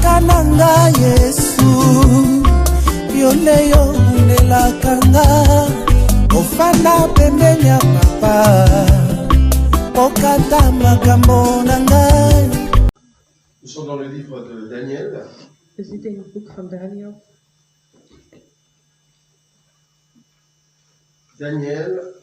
Kananga Yesu Yoleyo Nelakanga Ofana Pembenya Papa Okata Makambo Nangai. Nous sommes dans le livre de Daniel. We zitten in het boek van Daniel. Daniel.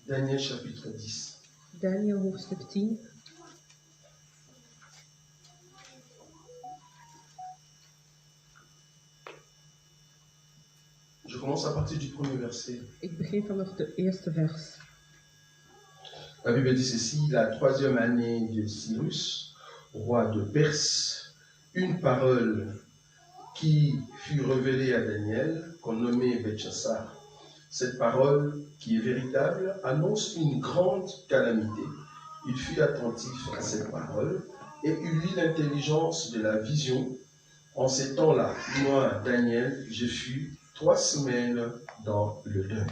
Daniel chapitre 10. Daniel hoofdstuk 10. Je commence à partir du premier verset. Ik begin vanaf de eerste vers. La Bible dit ceci: la troisième année de Cyrus, roi de Perse, une parole qui fut révélée à Daniel, qu'on nommait Belchassar. Cette parole, qui est véritable, annonce une grande calamité. Il fut attentif à cette parole et eut l'intelligence de la vision. En ces temps-là, moi, Daniel, je fus 3 semaines dans le deuil.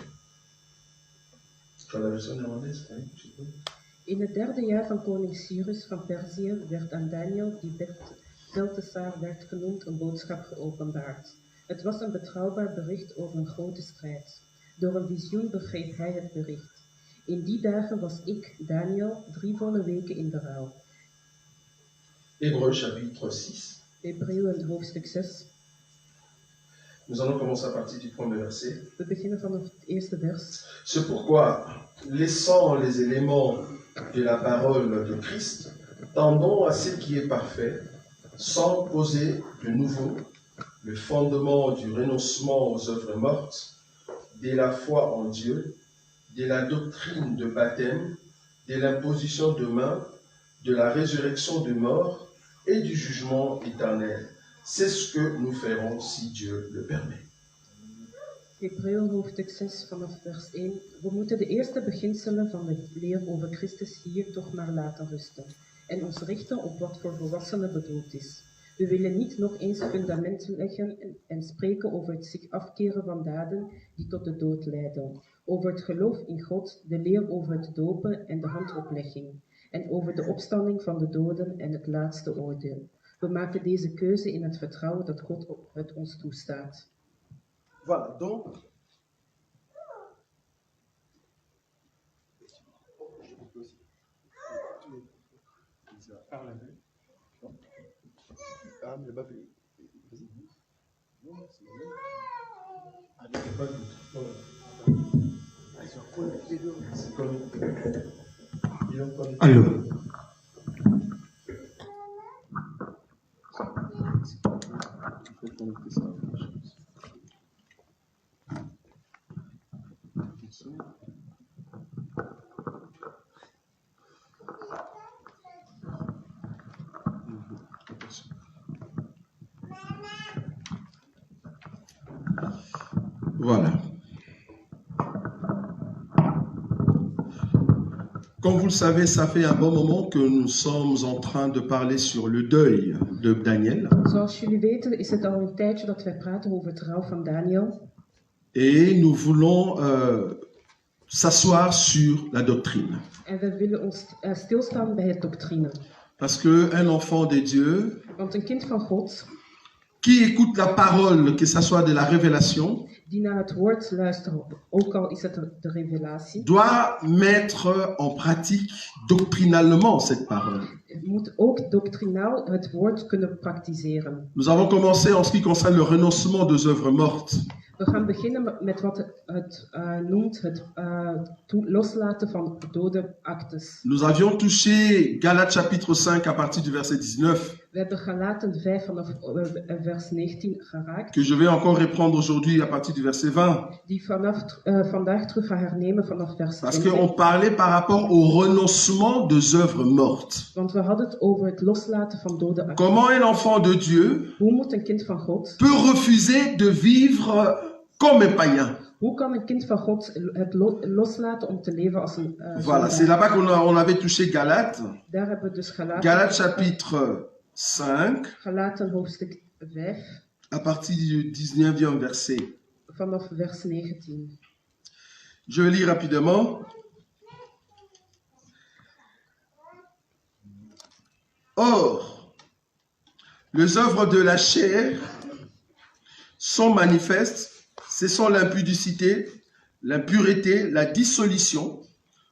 Kan de versie néerlandaise? In het derde jaar van koning Cyrus van Perzië werd aan Daniel, die Beltesaar werd genoemd, een boodschap geopenbaard. Het was een betrouwbaar bericht over een grote strijd. Door een visioen begreep hij het bericht. In die dagen was ik, Daniel, 3 volle weken in berouw. Hébreux chapitre 6. Hebreeën hoofdstuk 6. Nous allons commencer à partir du premier verset. We beginnen vanaf het eerste vers. C'est pourquoi, laissant les éléments de la parole de Christ, tendons à ce qui est parfait, sans poser de nouveau le fondement du renoncement aux œuvres mortes, de la foi en Dieu, de la doctrine de baptême, de l'imposition de mains, de la résurrection des morts et du jugement éternel. C'est ce que nous ferons si Dieu le permet. Hebreeën hoofdstuk 6 vanaf vers 1. We moeten de eerste beginselen van de leer over Christus hier toch maar laten rusten en ons richten op wat voor volwassenen bedoeld is. We willen niet nog eens fundamenten leggen en spreken over het zich afkeren van daden die tot de dood leiden, over het geloof in God, de leer over het dopen en de handoplegging, en over de opstanding van de doden en het laatste oordeel. We maken deze keuze in het vertrouwen dat God het ons toestaat. Voilà, donc, Ah, mais pas fait. Vas-y. Non, c'est bon. ah, il n'y a pas de doute. Ah, ils sont connectés les deux. C'est comme... Ils ont pas de doute. Allô. Il faut connecter ça. Voilà. Comme vous le savez, ça fait un bon moment que nous sommes en train de parler sur le deuil de Daniel. Zoals jullie weten is het al een tijdje dat wij praten over het rouw van Daniel. Et nous voulons s'asseoir sur la doctrine. En we willen ons stilstaan bij het doctrine. Parce qu'un enfant de Dieu Want een kind van God, qui écoute la parole, que ce soit de la révélation, die naar het woord luistert, ook al is het de revelatie, doit mettre en pratique doctrinalement cette parole. moet ook doctrinaal het woord kunnen praktiseren. Nous avons commencé en ce qui concerne le renoncement des œuvres mortes. We gaan beginnen met wat het noemt het loslaten van dode actes. Nous avions touché Galates chapitre 5 à partir du verset 19. We hebben Galaten 5 vanaf vers 19 geraakt. Que je vais encore reprendre aujourd'hui à partir du verset 20. Die vandaag terug gaan hernemen vanaf vers 20. Parce qu'on parlait par rapport au renoncement des œuvres mortes. Want we hadden het over het loslaten van dode actes. Comment un enfant de Dieu Hoe moet een kind van God peut refuser de vivre comme un païen? Hoe kan een kind van God het loslaten om te leven als een Voilà, zondaar? c'est là-bas on avait touché Galates. Daar hebben we dus Galates chapitre 5, Galaten hoofdstuk 5, à partir du 19e verset. vanaf vers 19. Je lis rapidement. Or, les œuvres de la chair sont manifestes, ce sont l'impudicité, l'impureté, la dissolution,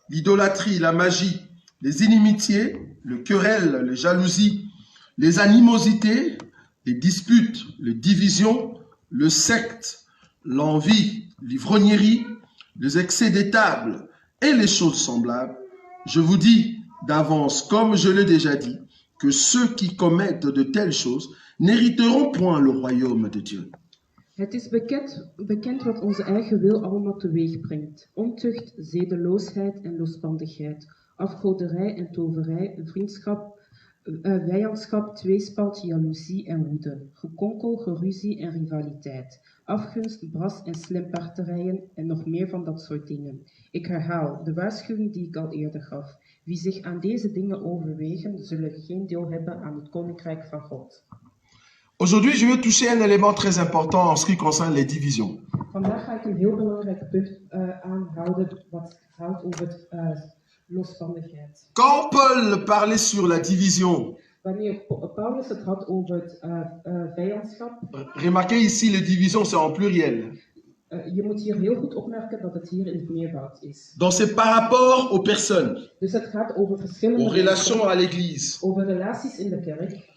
l'idolâtrie, la magie, les inimitiés, le querelle, les jalousies, les animosités, les disputes, les divisions, le secte, l'envie, l'ivrognerie, les excès des tables et les choses semblables. Je vous dis d'avance, comme je l'ai déjà dit, que ceux qui commettent de telles choses n'hériteront point le royaume de Dieu. Het is bekend wat onze eigen wil allemaal teweeg brengt. Ontucht, zedeloosheid en losbandigheid, afgoderij en toverij, vriendschap, vijandschap, tweespalt, jaloezie en woede, gekonkel, geruzie en rivaliteit, afgunst, bras en slimparterijen en nog meer van dat soort dingen. Ik herhaal de waarschuwing die ik al eerder gaf. Wie zich aan deze dingen overwegen, zullen geen deel hebben aan het koninkrijk van God. Aujourd'hui, je veux toucher un élément très important en ce qui concerne les divisions. Vandaag ga ik een heel belangrijk punt aanhouden wat gaat over losbandigheid. Quand Paul parlait sur la division, Wanneer Paulus het had over het vijandschap, remarquez ici, les divisions, c'est en pluriel. je moet hier heel goed opmerken dat het hier in het meervoud is. Donc c'est par rapport aux personnes, Dus het gaat over verschillende aux relations mensen, à l'église. over relaties in de kerk.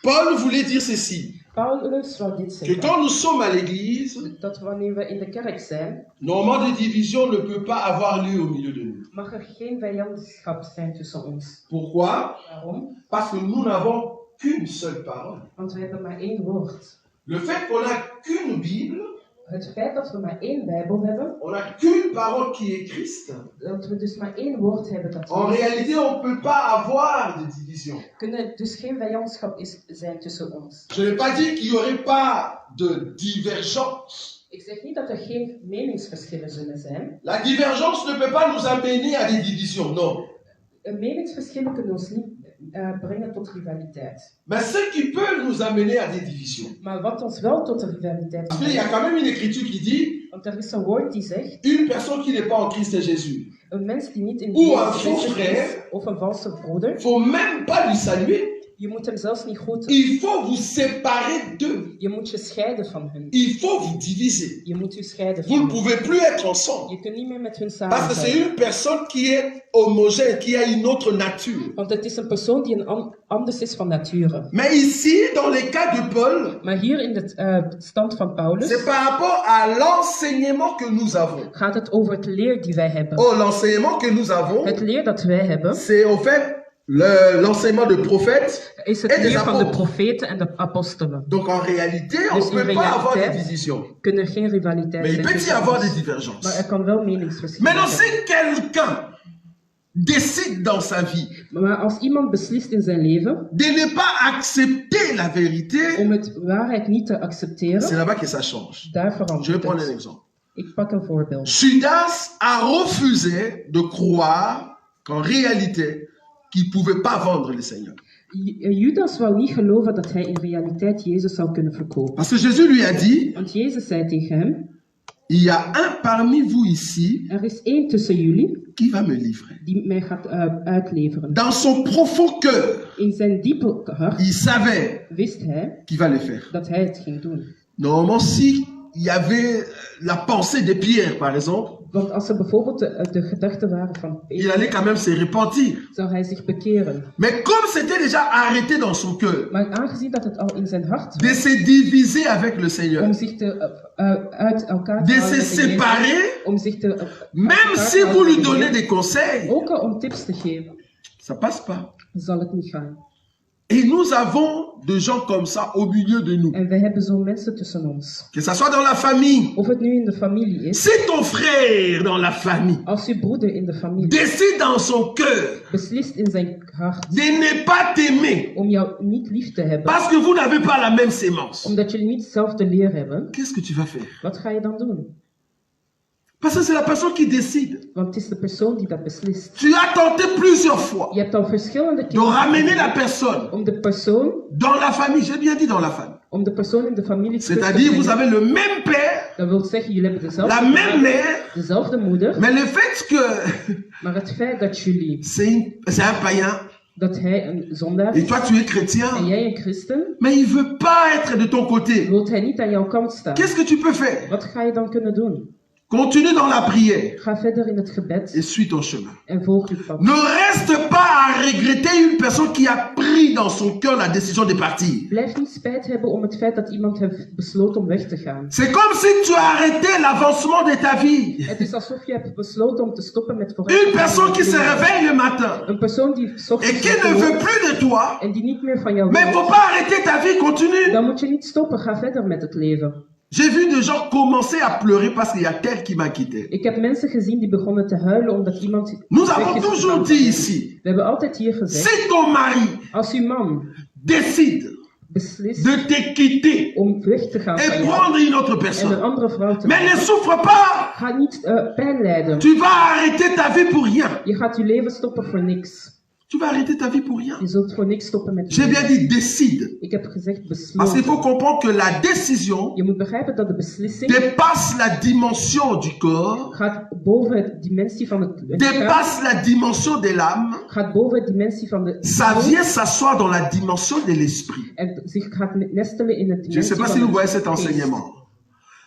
Paul voulait dire ceci, Paulus wil dit que zeggen, quand nous sommes à l'église, dat wanneer we in de kerk zijn, normalement des divisions ne peut pas avoir lieu au milieu de nous. mag er geen vijandschap zijn tussen ons. Pourquoi? Waarom? Parce que nous n'avons qu'une seule parole. Want we hebben maar één woord. Le fait qu'on n'a qu'une Bible, Het feit dat we maar één Bijbel hebben, on n'a qu'une parole qui est Christ, dat we dus maar één woord hebben dat en we réalité on ne peut pas avoir de division. kunnen dus geen vijandschap zijn tussen ons. Je n'ai pas dit qu'il n'y aurait pas de divergence. Ik zeg niet dat er geen meningsverschillen zullen zijn. La divergence ne peut pas nous amener à des divisions, non. Meningsverschillen kunnen ons niet brengen tot rivaliteit. Mais ce qui peut nous amener à des divisions. Maar wat ons wel tot de rivaliteit Parce qu'il y a brengt, quand même une écriture qui dit, want er is een woord die zegt, une personne qui n'est pas en Christ Jésus, een mens die niet in Ou un Jezus faux Christus frère. is, of een valse broeder, il faut même pas lui saluer. je moet hem zelfs niet groeten. Il faut vous séparer d'eux. Je moet je scheiden van hen. Il faut vous diviser. Je moet je scheiden Vous van ne hen. pouvez plus être ensemble. Je kunt niet meer met hun Parce samen que c'est zijn. une personne qui est homogène, qui a une autre nature. Want het is een persoon die anders is van nature. Mais ici, dans les cas de Paul, Maar hier in de stand van Paulus c'est par rapport à l'enseignement que nous avons. gaat het over het leer die wij hebben. Oh, l'enseignement que nous avons, Het leer dat wij hebben c'est au fait l'enseignement de prophètes is et het des leer van de apôtres. profeten en de apostelen. Donc en réalité, on Dus ne in peut pas avoir de realiteit division. kunnen er geen rivaliteit Mais il zijn peut y tussen avoir ons. des Maar divergences. er kan wel meningsverschillen Maintenant, zijn. si quelqu'un décide dans sa vie Maar als iemand beslist in zijn leven de ne pas accepter la vérité, om het waarheid niet te c'est accepteren, là-bas que ça change. daar Je vais verandert prendre un het. exemple. Ik pak een voorbeeld. Judas a refusé de croire qu'en réalité, qu'il ne pouvait pas vendre le Seigneur. Judas wou niet geloven dat hij in realiteit Jezus zou kunnen verkopen. Parce que Jésus lui a dit, Want Jezus zei tegen hem, il y a un parmi vous ici er is één tussen jullie qui va me livrer. die mij gaat uitleveren. Dans son profond cœur, In zijn diepe hart il savait wist hij qu'il va le faire. dat hij het ging doen. Normalement, si il y avait la pensée de Pierre, par exemple, Want als er bijvoorbeeld de gedachten waren van il Peter, allait quand même se repentir. zou hij zich bekeren. Mais comme c'était déjà arrêté dans son cœur Maar aangezien dat het al in zijn hart de was, se diviser avec le Seigneur, om zich uit elkaar te de houden se met de Heer, séparer, om zich te même si vous lui donnez des conseils, ook al om tips te geven, ça passe pas. zal het niet gaan. Et nous avons des gens comme ça au milieu de nous. En wij hebben zo'n mensen tussen ons. Que ça soit dans la famille. Of het nu in de familie is, Si ton frère dans la famille als uw broeder in de familie décide dans son cœur beslist in zijn hart de ne pas t'aimer om jou niet lief te hebben, parce que vous n'avez pas la même sémence, omdat jullie niet hetzelfde leer hebben, qu'est-ce que tu vas faire? wat ga je dan doen? Parce que c'est la personne qui décide. Want het is de persoon die dat beslist. Tu as tenté plusieurs fois Je hebt al verschillende de keren ramener la personne om de persoon, dans la famille. J'ai bien dit dans la famille. om de persoon in de familie terug te C'est-à-dire, vous brengen. avez le même père, Dat wil zeggen, jullie hebben dezelfde la même vader, mère, dezelfde moeder, mais le fait que maar het feit dat jullie, c'est un païen dat hij een zondaar et is toi tu es en chrétien, jij een christen, mais il ne veut pas être de ton côté. wil hij niet aan jouw kant staan. Qu'est-ce que tu peux faire? Wat ga je dan kunnen doen? Continue dans la prière Ga verder in het gebed et suis ton chemin. en volg uw pad. Ne reste pas à regretter une personne qui a pris dans son cœur la décision de partir. Blijf niet spijt hebben om het feit dat iemand heeft besloten om weg te gaan. C'est comme si tu arrêtais l'avancement de ta vie. Het is alsof je hebt besloten om te stoppen met Une vooruit. personne qui se réveille le matin Een persoon die 's et ochtends qui ne wakker veut wordt plus de toi, en die niet meer van jou mais il ne wil. faut pas arrêter ta vie, continue. Dan moet je niet stoppen, ga verder met het leven. J'ai vu des gens commencer à pleurer parce qu'il y a tel qui m'a quitté. Ik heb mensen gezien die begonnen te huilen omdat iemand Nous weg avons is toujours gegaan dit van hen. ici, We hebben altijd hier gezegd, si ton mari als uw man décide beslist de te quitter om weg te gaan et van jou prendre une autre en een personne, andere vrouw te mais ne maken, souffre pas, ga niet pijn lijden. tu vas arrêter ta vie pour rien. Je gaat je leven stoppen voor niks. Tu vas arrêter ta vie pour rien. Je zult voor niks stoppen met je J'ai bien leven. dit décide. Ik heb gezegd Parce qu'il faut besloten. comprendre que la décision Je moet begrijpen dat de beslissing dépasse la dimension du corps, gaat boven de dimensie van het lichaam, dépasse la dimension de l'âme, gaat boven de dimensie van de ça vient s'asseoir dans la dimension de l'esprit. en zich gaat nestelen in het Je ne sais dimensie pas si vous van voyez het cet geest. enseignement.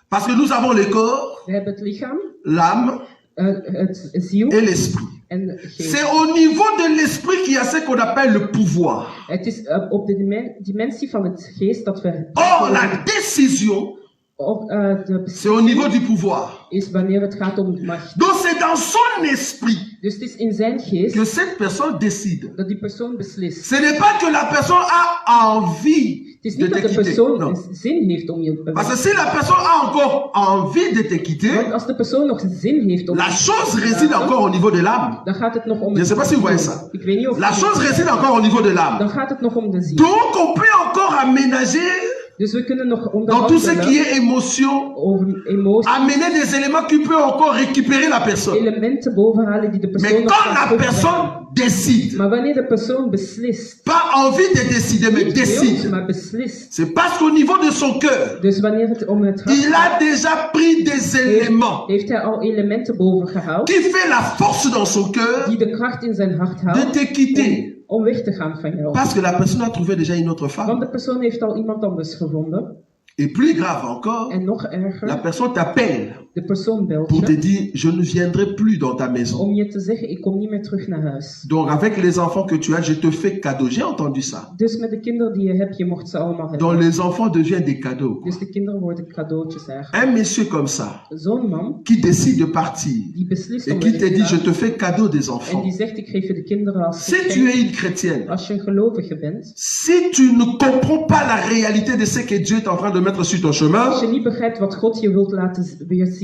Parce que nous avons le corps, We hebben het lichaam, l'âme het ziel et l'esprit. en de geest. C'est au niveau de l'esprit qu'il y a ce qu'on appelle le pouvoir. Het is op de dimensie van het geest dat we... Or, la décision, de c'est au niveau du pouvoir. is wanneer het gaat om macht. Donc c'est dans son esprit Dus het is in zijn geest que cette personne décide. dat die persoon beslist. Ce n'est pas que la personne a envie Het is de niet te dat de quitter. persoon Non. zin heeft om je te Parce que si la personne a encore envie de te Want quitter, als de persoon nog zin heeft om la je chose te réside laten, encore au niveau de l'âme. dan gaat het nog om Je ne sais pas si vous voyez ziel. ça. Ik weet niet of La chose réside encore au niveau de l'âme. dan gaat het nog om de ziel. Donc on peut encore aménager Dus we kunnen nog dans tout ce qui onderhandelen est émotion, over emoties, amener des éléments qui peuvent encore récupérer la personne. elementen bovenhalen die de persoon Mais nog quand kan la terugbrengen. personne décide, Maar wanneer de persoon beslist, pas envie de décider, mais niet wil, décide, maar beslist. c'est parce qu'au niveau de son cœur, Dus wanneer het om het hart il a déjà pris des éléments heeft hij al elementen bovengehaald qui fait la force dans son cœur die de kracht in zijn hart de houdt te quitter. om weg te gaan van jou. Parce que la personne a trouvé déjà une autre Want femme. de persoon heeft al iemand anders gevonden. Et plus grave encore, En nog la erger, personne t'appelle de persoon belt pour te je dire, je ne viendrai plus dans ta maison. om je te zeggen, ik kom niet meer terug naar huis. Donc avec les enfants que tu as, je te fais cadeau. J'ai entendu ça. Dus met de kinderen die je hebt, je mocht ze allemaal hebben. Donc les enfants deviennent des cadeaux. Dus de kinderen worden cadeautjes eigenlijk. Un monsieur comme ça, Zo'n man qui décide de partir die beslist et om qui weg te te dit, je gaan te fais cadeau des en enfants. die zegt, ik geef je de kinderen als Si tu geschenk. es une chrétienne, Als je een gelovige bent, si tu ne comprends pas la réalité de ce que Dieu est en train de mettre sur ton chemin, als je niet begrijpt wat God je wilt laten weer zien,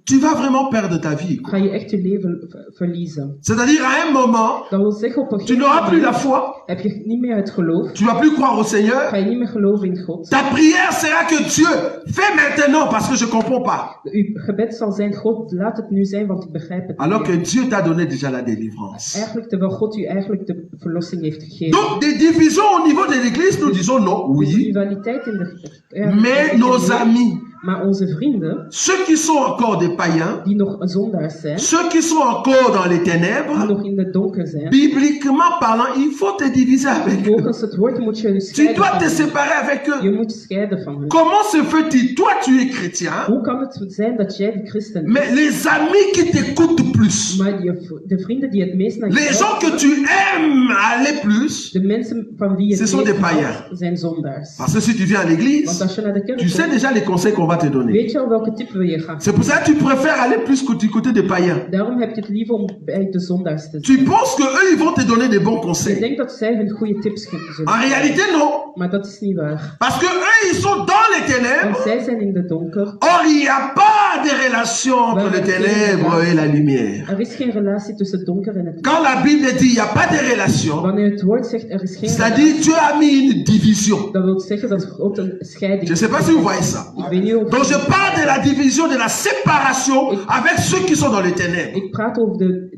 tu vas vraiment perdre ta vie. ga je echt je leven verliezen. C'est-à-dire à un moment, Dat wil zeggen, op een tu gegeven n'auras plus la moment foi, heb je niet meer het geloof, tu vas plus croire au Seigneur. ga je niet meer geloven in God. Ta prière sera que Dieu, fais maintenant parce que je comprends pas. Uw gebed zal zijn, God, laat het nu zijn, want ik begrijp het Alors niet que meer. Dieu t'a donné déjà la délivrance. Eigenlijk terwijl God u eigenlijk de verlossing heeft gegeven. Donc des divisions au niveau de l'église, nous disons non, Dus oui. rivaliteit in de Mais nos amis, maar onze vrienden, ceux qui sont encore des païens, die nog zondaars zijn, ceux qui sont encore dans les die ténèbres, nog in het donker zijn, bibliquement parlant, il faut te diviser avec eux. volgens het woord moet je Tu scheiden dois van te hen. séparer avec Je eux. moet scheiden van hen. Comment se fait-il? Toi, tu es chrétien, Hoe kan het zijn dat jij de christen bent, mais les amis qui t'écoutent plus, maar de vrienden die het meest naar je les gens que luisteren, tu aimes aller plus, de mensen van wie je Ce het sont meest des païens. houdt, zijn zondaars. parce que si tu viens à Want l'église, als je naar de kerk tu sais komt, déjà les conseils qu'on va te donner. weet je al welke tip wil je gaan. C'est pour ça que tu préfères aller plus du côté des païens. Daarom heb je het liever om bij de zondaars te Tu zijn. penses que eux, ils vont te donner des bons Je conseils. denkt dat zij hun goede tips zullen En réalité, non. maar dat is niet waar. Parce que eux, ils sont dans les Want ténèbres. zij zijn in de donker. Or, il n'y a pas de relation entre les ténèbres et la lumière. Er is geen relatie tussen het donker en het licht. Quand la Bible dit il n'y a pas de relation, Wanneer het woord zegt er is geen c'est-à-dire relatie, Dieu a mis une division. dat wil zeggen dat God een scheiding Je ne sais pas si vous voyez ça. Ik weet niet of Donc je parle de la division, de la séparation avec ceux qui sont dans les ténèbres. Ik praat over de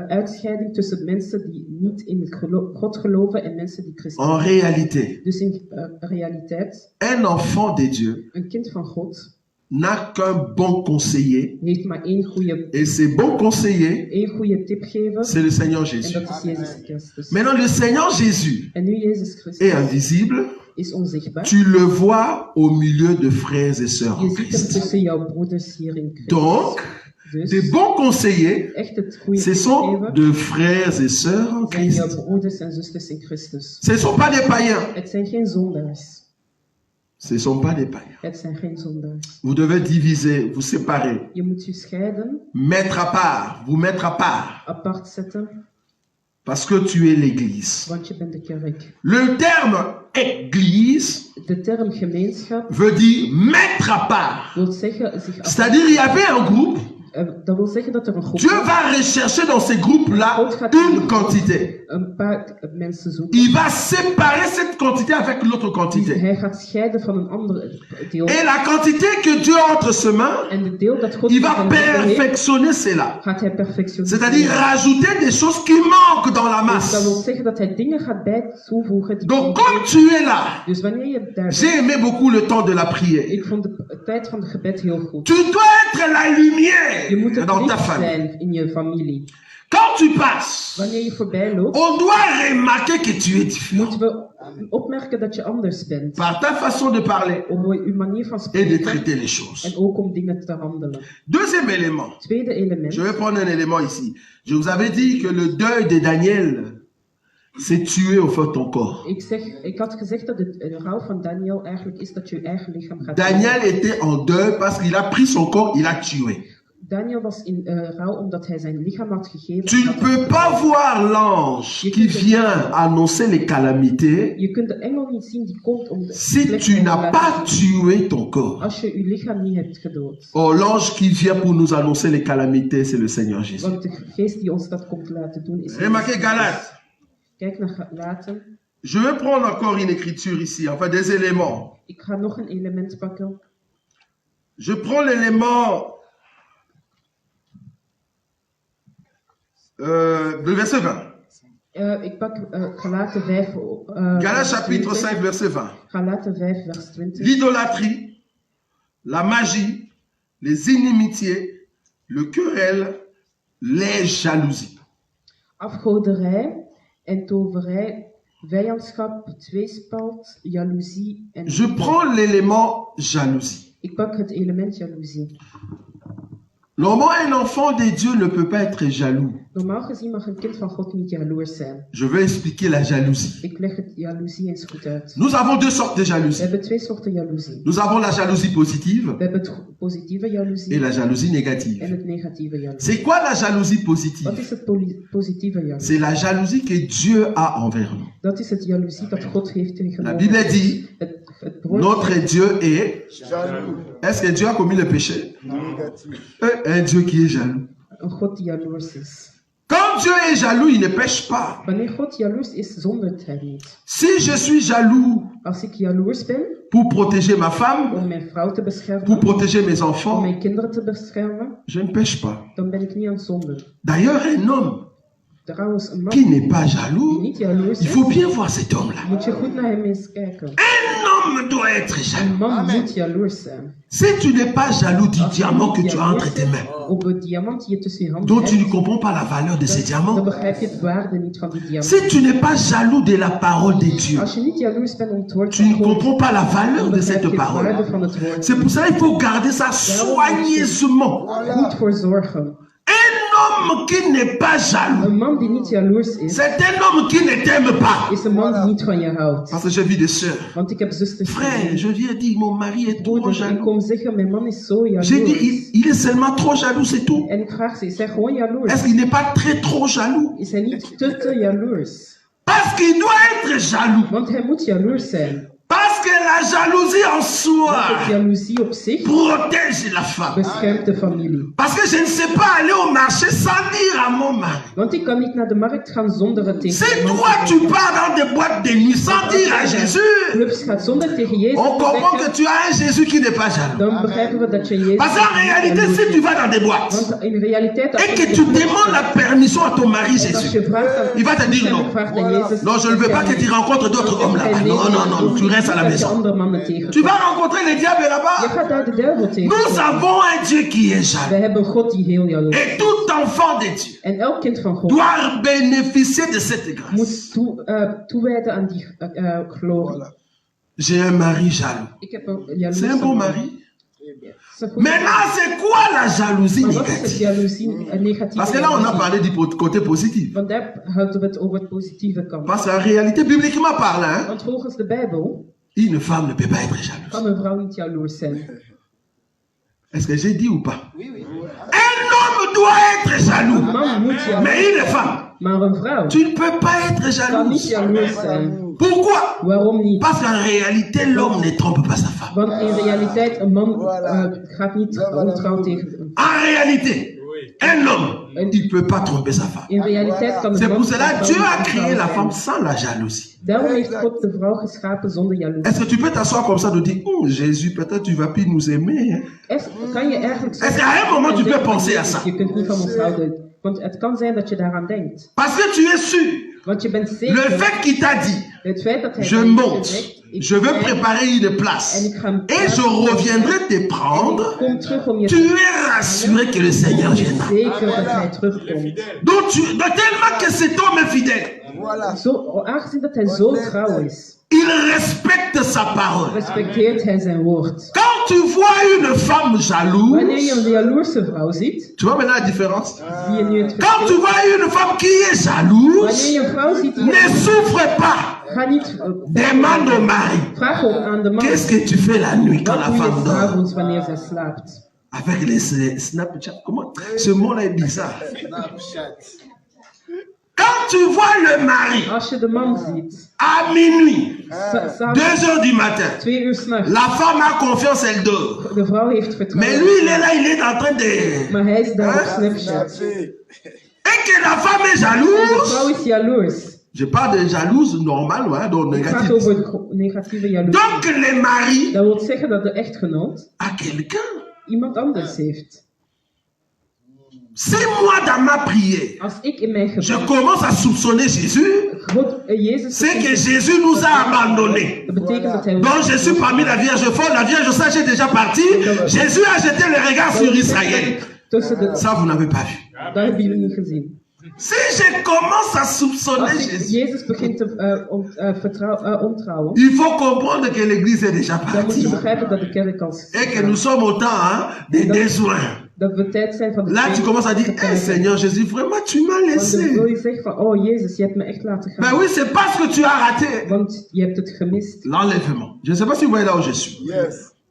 uitscheiding tussen mensen die niet in het God geloven en mensen die christen En zijn. réalité, Dus in realiteit, un enfant de Dieu een kind van God n'a qu'un bon conseiller. heeft maar één Et ce bon conseiller, goede tipgever c'est le Seigneur en Jésus. dat is Jezus Christus. Maintenant, le Seigneur Jésus En nu Jezus est Christus invisible. is onzichtbaar. Tu le vois au milieu de frères et sœurs en Je ziet hem Christ. tussen jouw broeders hier in Christus. Donc, Dus des bons conseillers, echt het goede ce sont tipgever de frères et sœurs en zijn jouw Christ. broeders en zusters in Christus. Ce ne sont pas des païens. Het zijn geen zondaars. Ce ne sont pas des païens. Het zijn geen zondaars. Vous devez diviser, vous séparer, Je moet je scheiden, mettre à part, vous mettre à part, apart zetten, parce que tu es l'Église. want je bent de kerk. Le terme Église De term gemeenschap veut dire mettre à part. wil zeggen zich apart. C'est-à-dire, il y avait un groupe. Dat wil zeggen dat er een groep Dieu va rechercher dans ces groupes-là une quantité. een paar mensen zoekt. Il va séparer cette quantité avec l'autre quantité. Hij gaat scheiden van een ander deel. Et la quantité que Dieu a entre ses mains, En de deel dat God il in va zijn handen heeft, perfectionner cela. gaat hij perfectioneren. C'est-à-dire rajouter des choses qui manquent dans la Dus dat wil masse. zeggen dat hij dingen gaat bij toevoegen. Die Donc, comme tu es là, Dus wanneer je daar bent, j'ai aimé beaucoup le temps de la prière. ik vond de tijd van het gebed heel goed. Tu dois être la Je moet lumière het dans ta licht famille. zijn in je familie. Quand tu passes, Wanneer je voorbij loopt, on doit remarquer que tu es différent. moeten we opmerken dat je anders bent. Par ta façon de parler Om uw manier van et de spreken traiter les choses. en ook om dingen te handelen. Deuxième élément. Tweede element. Je vais prendre un élément ici. Je vous avais dit que le deuil de Daniel, c'est tuer au feu ton corps. Ik had gezegd dat de rouw van Daniel eigenlijk is dat je je eigen lichaam gaat Daniel était en deuil parce qu'il a pris son corps, il a tué. Daniel was in rouw omdat hij zijn lichaam had gegeven. Tu ne peux pas voir l'ange qui vient annoncer les calamités Je kunt de engel niet zien die komt om de si slechte tu n'as dingen pas laten zien. tué ton corps. Als je je lichaam niet hebt gedood. Oh, l'ange qui vient pour nous annoncer les calamités, c'est le Seigneur Jésus. Want de geest die ons dat komt laten doen is... Remarquez Galates. Kijk naar Galaten. Je vais prendre encore une écriture ici, enfin des éléments. Ik ga nog een element pakken. Je prends l'élément de verset 20. Ik pak Galaten 5... Galates chapitre 5, verset 20. Galaten 5, vers 20. L'idolâtrie, la magie, les inimitiés, le querelle, les jalousies. Afgoderij en toverij, vijandschap, tweespalt, jaloezie en... Je prends l'élément jalousie. Ik pak het element jaloezie. Normalement, un enfant de Dieu ne peut pas être jaloux. Normaal gezien mag een kind van God niet jaloers zijn. Je vais expliquer la jalousie. Ik leg het jaloezie eens goed uit. Nous avons deux sortes de We jalousie. hebben twee soorten jaloezie. Nous avons la jalousie positive We hebben het positieve jaloezie et la jalousie en négative. het negatieve jaloezie. C'est quoi la jalousie Wat positive? is het positieve jaloezie? C'est la jalousie que Dieu a envers nous. Dat is het jaloezie dat God heeft La tegenover Bible ons. dit, Het woord notre Dieu est... Jaloux. Est-ce que Dieu a commis le péché? Négatif. Un Dieu qui est jaloux. een God die jaloers is. Quand Dieu est jaloux, il ne pêche pas. Wanneer God jaloers is, zondert hij niet. Si je suis jaloux Als ik jaloers ben pour protéger ma femme, om mijn vrouw te beschermen, pour protéger mes om enfants, mijn kinderen te beschermen, je ne pêche pas. dan ben ik niet aan het zonden. D'ailleurs, un homme Trouwens, een man qui n'est pas die jaloux, niet jaloers il is, faut bien voir cet homme-là. moet je goed naar hem eens kijken. Un homme doit être jaloux. Een man Amen. moet jaloers zijn. Si tu n'es pas jaloux du Als je diamant niet que tu as entre jaloers tes mains, bent op het diamant die je tussen je handen dont tu ne hebt, comprends pas la valeur de ces dan diamants, begrijp je het waarde niet van die diamant. si tu n'es pas jaloux de la parole de Dieu, Als je niet jaloers bent om het woord tu van ne God, comprends pas la valeur dan de begrijp cette je het parole. waarde van het woord. C'est pour ça qu'il faut garder ça soigneusement. Goed voor zorgen. Un homme qui n'est pas jaloux, Een man die niet jaloers is, c'est un homme qui ne t'aime pas. is een man die niet van je houdt. Parce que j'ai vu des sœurs. Want ik heb zusters Frère, gezien. je viens dire, mon mari est trop Broeders, ik jaloux. kom zeggen, mijn man is zo J'ai dit, jaloers. il est seulement trop jaloux, c'est tout. En ik vraag ze, is hij gewoon jaloers? Est-ce qu'il n'est pas très trop jaloux? Is hij niet te jaloers? Parce qu'il doit être jaloux. Want hij moet jaloers zijn. Parce que La jalousie en soi De jaloezie op zich protège la femme. beschermt de familie. Parce que je ne sais pas aller au marché sans dire à mon mari. Want ik kan niet naar de markt gaan zonder het tegen Si mijn man toi te tu zeggen. pars dans des boîtes de nuit sans dire à Jésus, Clubs gaat zonder tegen Jezus on te comprend que zeggen, tu as un Jésus qui n'est pas jaloux. dan begrijpen we dat je Jezus... Parce qu'en réalité, si tu vas dans des boîtes Want in realiteit... als et je que in de tu club demandes la gaat, permission à ton mari als Jésus, je vraagt aan- il va te dire non. vraagt aan Jezus, Non, je ne veux pas que tu rencontres d'autres hommes là-bas. Non, non, non, tu restes à la dat je maison. andere mannen tegenkomt. Tu vas rencontrer les diables Je là-bas. gaat daar de duivel Nous tegenkomen. avons un Dieu qui est jaloux. Wij hebben een God die heel jaloers is. Et tout enfant de Dieu En elk kind van God doit bénéficier de cette grâce. moet toewijden aan die glorie. J'ai un mari jaloux. Ik heb een jaloers. C'est un bon mari. C'est een goede Maintenant, c'est quoi la jalousie Maar wat is het négative? jaloezie, negatieve Parce que là, on a jaloezie? parlé du côté positif. Want daar houden we het over het positieve kant. Parce qu'en réalité, bibliquement parlant, hein, Want volgens de Bijbel une femme ne peut pas être jalouse. kan een vrouw niet jaloers zijn. Est-ce que j'ai dit ou pas? Un homme doit être Een jaloux. man moet jaloers Mais une femme, maar een vrouw tu ne peux pas être kan niet jalouse. jaloers zijn. Pourquoi? Waarom niet? Parce qu'en réalité, l'homme ne trompe pas sa femme. Want in realiteit, een man gaat niet ontrouw tegen... En réalité, un homme, il ne peut pas tromper sa femme. In realiteit kan een C'est man... pour cela que Dieu a ontrouw créé la zijn. femme sans la jalousie. Daarom heeft God de vrouw geschapen zonder jaloezie. Est-ce que tu peux t'asseoir comme ça de dire, oh Jésus, peut-être tu vas plus nous aimer. Hein? Kan je eigenlijk... Est-ce qu'à un moment tu peux penser à ça? Je kunt niet van ons houden. Want het kan zijn dat je daaraan denkt. Parce que tu es sûr, Want je bent le zeker... fait qu'il t'a dit, Het feit dat hij je heeft monte, gezegd, ik je veux ga préparer une place en ik ga een et plaats je reviendrai te en ik prendre, kom terug om je tu es rassuré que le Seigneur viendra. zeker dat hij terugkomt. Donc, tellement que cet homme est fidèle, Aangezien dat hij zo trouw is, il respecte sa parole. respecteert hij zijn woord. Quand tu vois une femme Wanneer je jalouse, een jaloerse vrouw ziet, tu vois maintenant la différence? zie je nu het Quand tu verschil. vois une femme qui est Wanneer jalouse, je een vrouw ziet die ne souffre pas. ga niet Demande au mari, vraag ook aan de man. qu'est-ce que tu fais la nuit quand Wat la doe je femme dort? s'avonds wanneer zij slaapt? Avec les Snapchat, comment? Ce mot-là est bizarre. Quand tu vois le mari Als je de man ziet, à minuit, s'avonds 2 heures du matin, 2 uur s'nachts, la femme a confiance, elle dort. de vrouw heeft Mais vertrouwen. lui, il est là, il est en train de... Maar hij is daar op Snapchat. Et que la femme est De vrouw jalouse. is jaloers. Je parle de jalouse normale, ouais, donc Het gaat négative. over de negatieve jaloezie. Donc le mari Dat wil zeggen dat de echtgenoot a quelqu'un. iemand anders heeft. Si moi dans ma prière, Als ik in mijn je gebed commence à soupçonner Jésus, Jezus c'est que begint- Jésus nous a abandonnés. dat betekent dat hij Donc je suis parmi la Vierge folle, la Vierge sage est déjà partie. Jésus a jeté le regard sur Israël. tussen de... Ça, vous n'avez pas vu. Dat hebben jullie niet gezien. Si je commence à soupçonner Als Jésus, Jezus begint te ontrouwen, il faut comprendre que l'Église est déjà dan moet je partie. begrijpen dat de kerk al... Et que nous sommes au temps hein, des besoins. Dat we tijd zijn van de Là, tu commences à dire, hey, Seigneur Jésus, vraiment, tu m'as Want dan wil laissé. je zeggen van, oh Jezus, je hebt me echt laten gaan. Ben oui, c'est parce que tu as raté Want je hebt het gemist. l'enlèvement. Je ne sais pas si vous voyez là où je suis.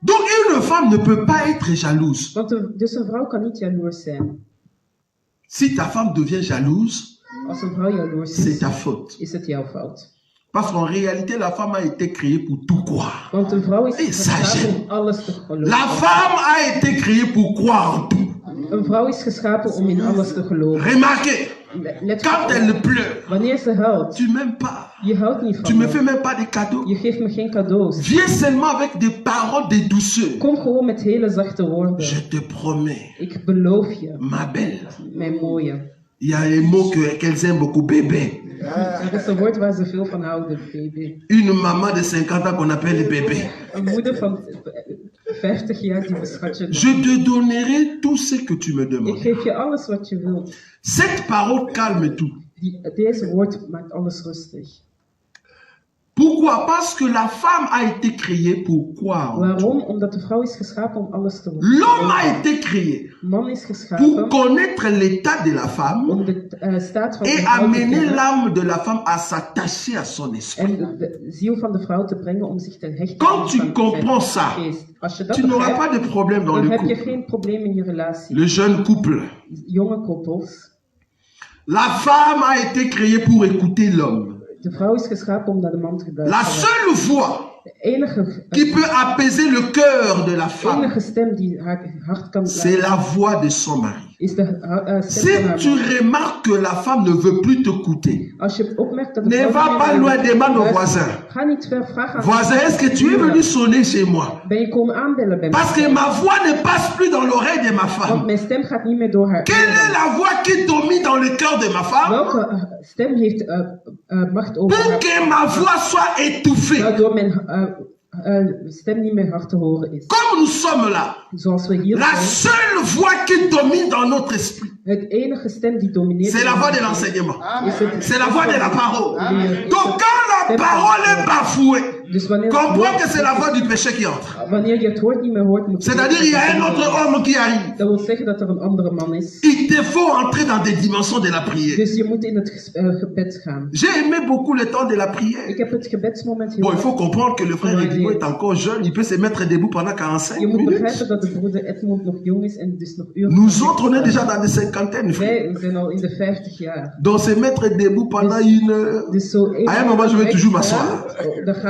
Donc, une femme ne peut pas être jalouse. Dus een vrouw kan niet jaloers zijn. Si ta femme devient jalouse, Als een vrouw jaloers c'est is, ta faute. is het jouw fout. Parce qu'en réalité, la femme a été créée pour tout croire. Want een vrouw is Et ça geschapen gêne. om alles te geloven. La femme a été créée pour croire en tout. Een vrouw is geschapen om in alles te geloven. Remarquez, Let quand op, elle pleure, wanneer ze huilt, tu m'aimes pas. je houdt niet Tu van me me. fais même pas des cadeaux. Je geeft me geen cadeaus. Viens seulement avec des paroles de douceur. Kom gewoon met hele zachte woorden. Je te promets, Ik beloof je, ma belle. mijn mooie. Il y a un mot qu'elles aiment beaucoup, bébé. Er is een woord waar ze veel van houden, baby. Une maman de 50 ans qu'on appelle le bébé. Een moeder van 50 jaar die beschat je. Je te donnerai tout ce que tu me Ik demandes. geef je alles wat je wilt. Cette parole calme tout. Deze woord maakt alles rustig. Pourquoi? Parce que la femme a été créée pour croire. Waarom? Omdat de vrouw is geschapen om alles te L'homme a été créé De man is pour geschapen connaître l'état de la femme om de staat van de et vrouw te amener kennen l'âme de la femme à s'attacher à son esprit. en de ziel van de vrouw te brengen om zich te hechten Quand aan tu zijn comprends ça, geest. Als je dat tu n'auras begrijpt, pas de problème dans dan le heb je couple. geen probleem in je relatie. Le jeune couple. Jonge koppels. La femme a été créée pour écouter l'homme. De vrouw is geschapen om naar de man te La luisteren. seule fois qui peut apaiser le cœur de la femme, enige stem die haar hart kan c'est la voix de son mari. is de Si stem van haar tu man. remarques que la femme ne veut plus t'écouter, Als je opmerkt dat de ne vrouw va niet pas meer loin, naar je demande au luistert, voisin. ga niet ver, vraag aan Voisin, est-ce que tu es venu sonner chez moi? ben je komen aanbellen bij Parce que mij? ma voix ne passe plus dans l'oreille de ma Want femme. mijn stem gaat niet meer door haar Quelle est oren. la voix qui domine dans le cœur de ma femme Welke stem heeft macht over pour haar? que ma voix soit étouffée? Waardoor mijn stem niet meer hard te horen is. Comme nous sommes là, Zoals we hier la zijn. seule voix qui domine dans notre esprit, Het enige stem die domineert. c'est la voix de l'enseignement. is het- C'est la voix de la parole. Amen. Donc quand la parole est bafouée, Dus wanneer, comprends que c'est la voix du péché qui entre. wanneer je het woord niet meer hoort, moet je C'est-à-dire il y a un autre homme qui arrive. Dat wil zeggen dat er een andere man is. Il te faut entrer dans des dimensions de la prière. Dus je moet in het gebed gaan. J'ai aimé beaucoup le temps de la prière. Ik heb het gebedsmoment heel Bon, il faut comprendre que le frère Edimo est encore jeune, il peut se mettre debout pendant 45 Je moet minutes. begrijpen dat de broeder Edmond nog jong is en dus nog uren. Nous autres, on est déjà dans des cinquantaines, frère. Wij zijn al in de 50 jaar. Donc se mettre debout pendant une heure. Dus zo À un moment, je vais toujours m'asseoir.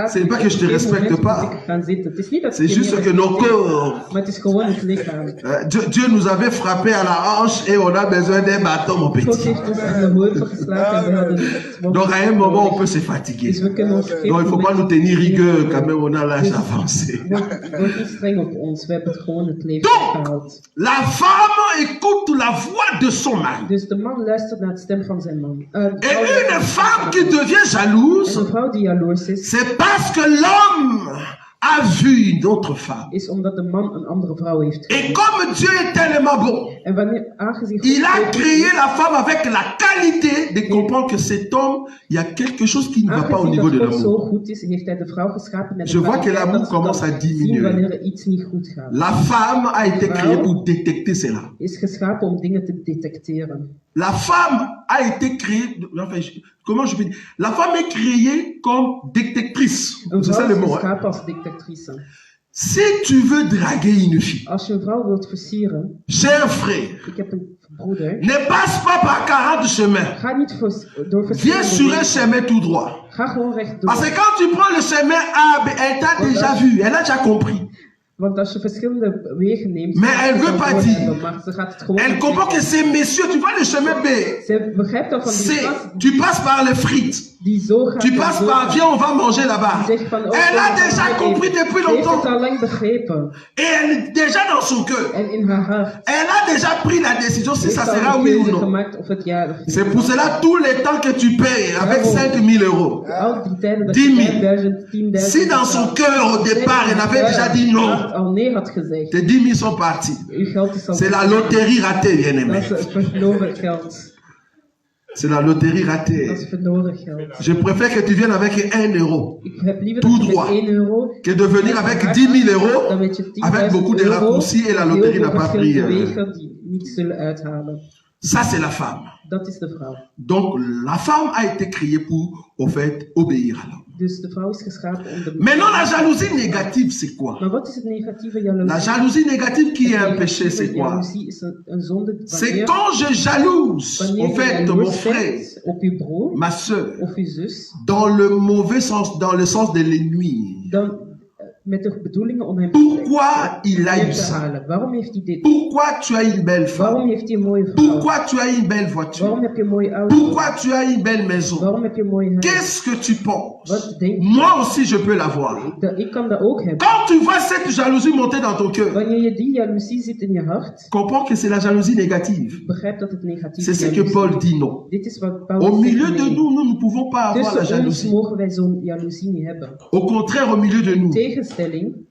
C'est pas que je te respecte pas. Het is niet dat C'est ik je juste niet que nos respecteer, corps, maar het is gewoon het lichaam. Dieu nous avait frappé à la hanche et on a besoin d'un bâton, mon God petit. heeft ons aan de heuvel geslagen en we hadden het. Donc à un moment, on peut se fatiguer. Dus we kunnen ons Donc il ne faut pas nous tenir rigueur quand même, on a l'âge avancé. Word niet streng op ons, we hebben het gewoon het leven Donc, gehaald. la femme écoute la voix de son mari. Dus de man luistert naar de stem van zijn man. Et une femme qui devient En jalouse, een vrouw die jaloers is, c'est parce que l'homme a vu une autre femme. is omdat de man een andere vrouw heeft Et gezien. comme Dieu est tellement bon, En wanneer, aangezien God il a zo goed créé is, la femme avec la qualité de comprendre que cet homme, il y a quelque chose qui ne va pas au aangezien niveau de dat God zo l'amour. goed is, heeft hij de vrouw geschapen met Je vois que l'amour dat ze commence dan à diminuer. zien wanneer er iets niet goed gaat. La femme a été créée pour détecter cela. Is geschapen om dingen te detecteren. La femme a été créée, enfin, comment je peux dire, la femme est créée comme détectrice. Een C'est ça vrouw le is mot. Hein? geschapen als detectrice. Si tu veux draguer une fille, Als je een vrouw wilt versieren, cher frère, ik heb een broeder, ne passe pas par 40 chemins. ga niet door Viens versieren. sur un chemin tout droit. Ga gewoon rechtdoor. Parce que quand tu prends le chemin A, elle t'a déjà vu, elle a déjà compris. Want als je verschillende wegen neemt, Maar gaat elle ze veut dan pas doorhebben, dire. maar ze gaat het gewoon Elle niet comprend que zeggen. ces messieurs, tu vois le chemin B, Ze begrijpt al van die c'est, gast tu passes par les frites, die zo gaat. tu en passes zo par, gaat. viens on va manger là-bas. Die zegt van, oh, Elle a kom, déjà kom, compris even. depuis Ze heeft het longtemps. al lang begrepen. Et elle est déjà dans son cœur. En in haar hart Elle a déjà pris la décision si heeft ça ze al sera een oui ou keuze non. gemaakt of het ja of nee. C'est pour cela tous les temps que tu payes avec 5 000 euros. Al die tijden dat 10 000. je 5.000, 10.000... Si dans son cœur au départ elle avait déjà dit non, al nee had gezegd, tes 10 000 sont partis. uw geld is al... C'est la loterie ratée, bien Dat aimé. is verloren geld. C'est la loterie Dat ratée. is verloren geld. Je préfère que tu viennes avec 1 euro Ik heb liever Tout dat je droit. met 1 euro... que de venir avec 10 000 euros Dan weet je 10.000 avec beaucoup de euro, raccourcis et la heel loterie veel n'a pas pris. verschillende wegen die niet zullen uithalen. Ça, c'est la femme. Dat is de vrouw. Donc, la femme a été créée pour, au fait, obéir à l'homme. Dus de vrouw is geschapen om de... Maintenant, la jalousie négative, c'est quoi? Maar wat is het negatieve jaloezie? La jalousie négative qui est un Het péché, c'est negatieve quoi? jaloezie is een zonde C'est wanneer, quand je jalouse, wanneer au je fait, jaloers mon frère, bent op uw broer ma soeur, of uw zus, dans le mauvais sens, dans le sens de l'ennemi. dan met de bedoelingen om hem te Pourquoi il a eu te ça? halen. Waarom heeft hij dit? Pourquoi tu as une belle Waarom femme? heeft hij een mooie vrouw? Pourquoi tu as une belle voiture? Waarom heb je een mooie auto? Pourquoi tu as une belle maison? Waarom heb je een mooie huis? Qu'est-ce que tu penses? Wat denk je? Moi aussi, je peux l'avoir. Ik kan dat ook hebben. Quand tu vois cette jalousie monter dans ton cœur, Wanneer je die jaloezie zit in je hart, comprends que c'est la jalousie négative. begrijp dat het negatief C'est ce que Paul dit non. Dit is wat Paulus Au milieu zegt, de nee. nous, nous ne pouvons pas avoir la Tussen ons jalousie. mogen wij zo'n jaloezie niet hebben. Au contraire, au milieu de nous, Tegenstelling,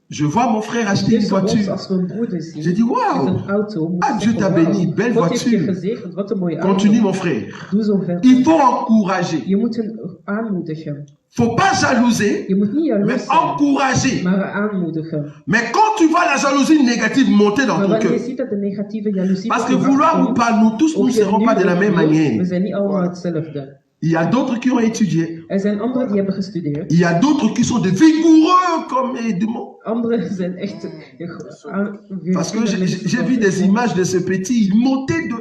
je vois mon frère acheter une tussen ons voiture. als we een broeder zien, J'ai dit, met waouh, een auto, moet Ah, je Dieu zeggen, t'a wauw, béni, belle God heeft je voiture. gezegend, wat een mooie auto. Continue mon frère. Doe zo verder. Il faut encourager. Je moet hen aanmoedigen. Faut pas jalouser, Je moet niet jaloers mais zijn, encourager. maar aanmoedigen. Mais quand tu vois la jalousie négative monter dans Maar ton wanneer je cœur, ziet dat de negatieve jaloezie parce op que je hart vouloir ou komt, pas, nous tous, nous of ne je serons nu pas de la of même niet, manière. we zijn niet allemaal hetzelfde. Il y a d'autres qui ont étudié. Er zijn anderen die hebben gestudeerd. Il y a d'autres qui sont des vigoureux comme Edmond. Anderen zijn echt... Parce que j'ai vu des images de ce petit, il montait de...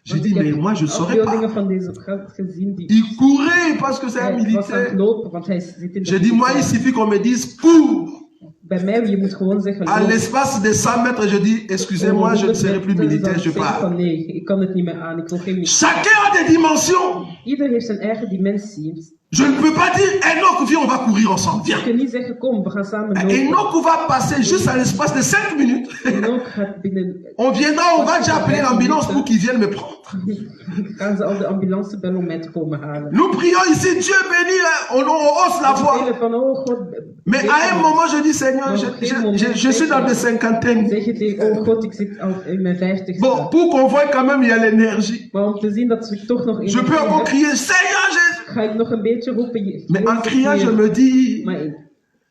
J'ai dit, mais moi, je ne saurais afbeeldingen pas. van deze gast gezien die Il courait parce que c'est un hij was aan het militaire. lopen, want hij zit in de J'ai dit, moi, il suffit qu'on me dise, cours. Bij mij, je moet gewoon zeggen, À loop. l'espace de 100 mètres, je dis, excusez-moi, je ne serai plus militaire, je pars. Van, nee, ik kan het niet meer aan, ik wil geen militair. Chacun a des dimensions. Ieder heeft zijn eigen dimensie. Je ne peux pas dire, Enoch, viens, on va courir ensemble, Je viens. kunt niet zeggen, kom, we gaan samen lopen. Enoch va passer juste à l'espace de 5 minutes. En ook gaat binnen, On viendra, on va déjà appeler l'ambulance pour qu'ils viennent me prendre. gaan ze al de ambulance bellen om mij te komen halen. Nous prions ici, Dieu béni, on hausse la We voix. spelen van, oh God, Mais à un moment, je dis, Seigneur, je suis dans des cinquantaines. zeg je tegen, oh God, ik zit al in mijn 50ste. Bon, pour qu'on voit quand même, il y a l'énergie. Maar om te zien dat ik toch nog Je peux encore crier, Seigneur Jésus. ga ik nog een beetje roepen. Mais en criant, je me dis, Maar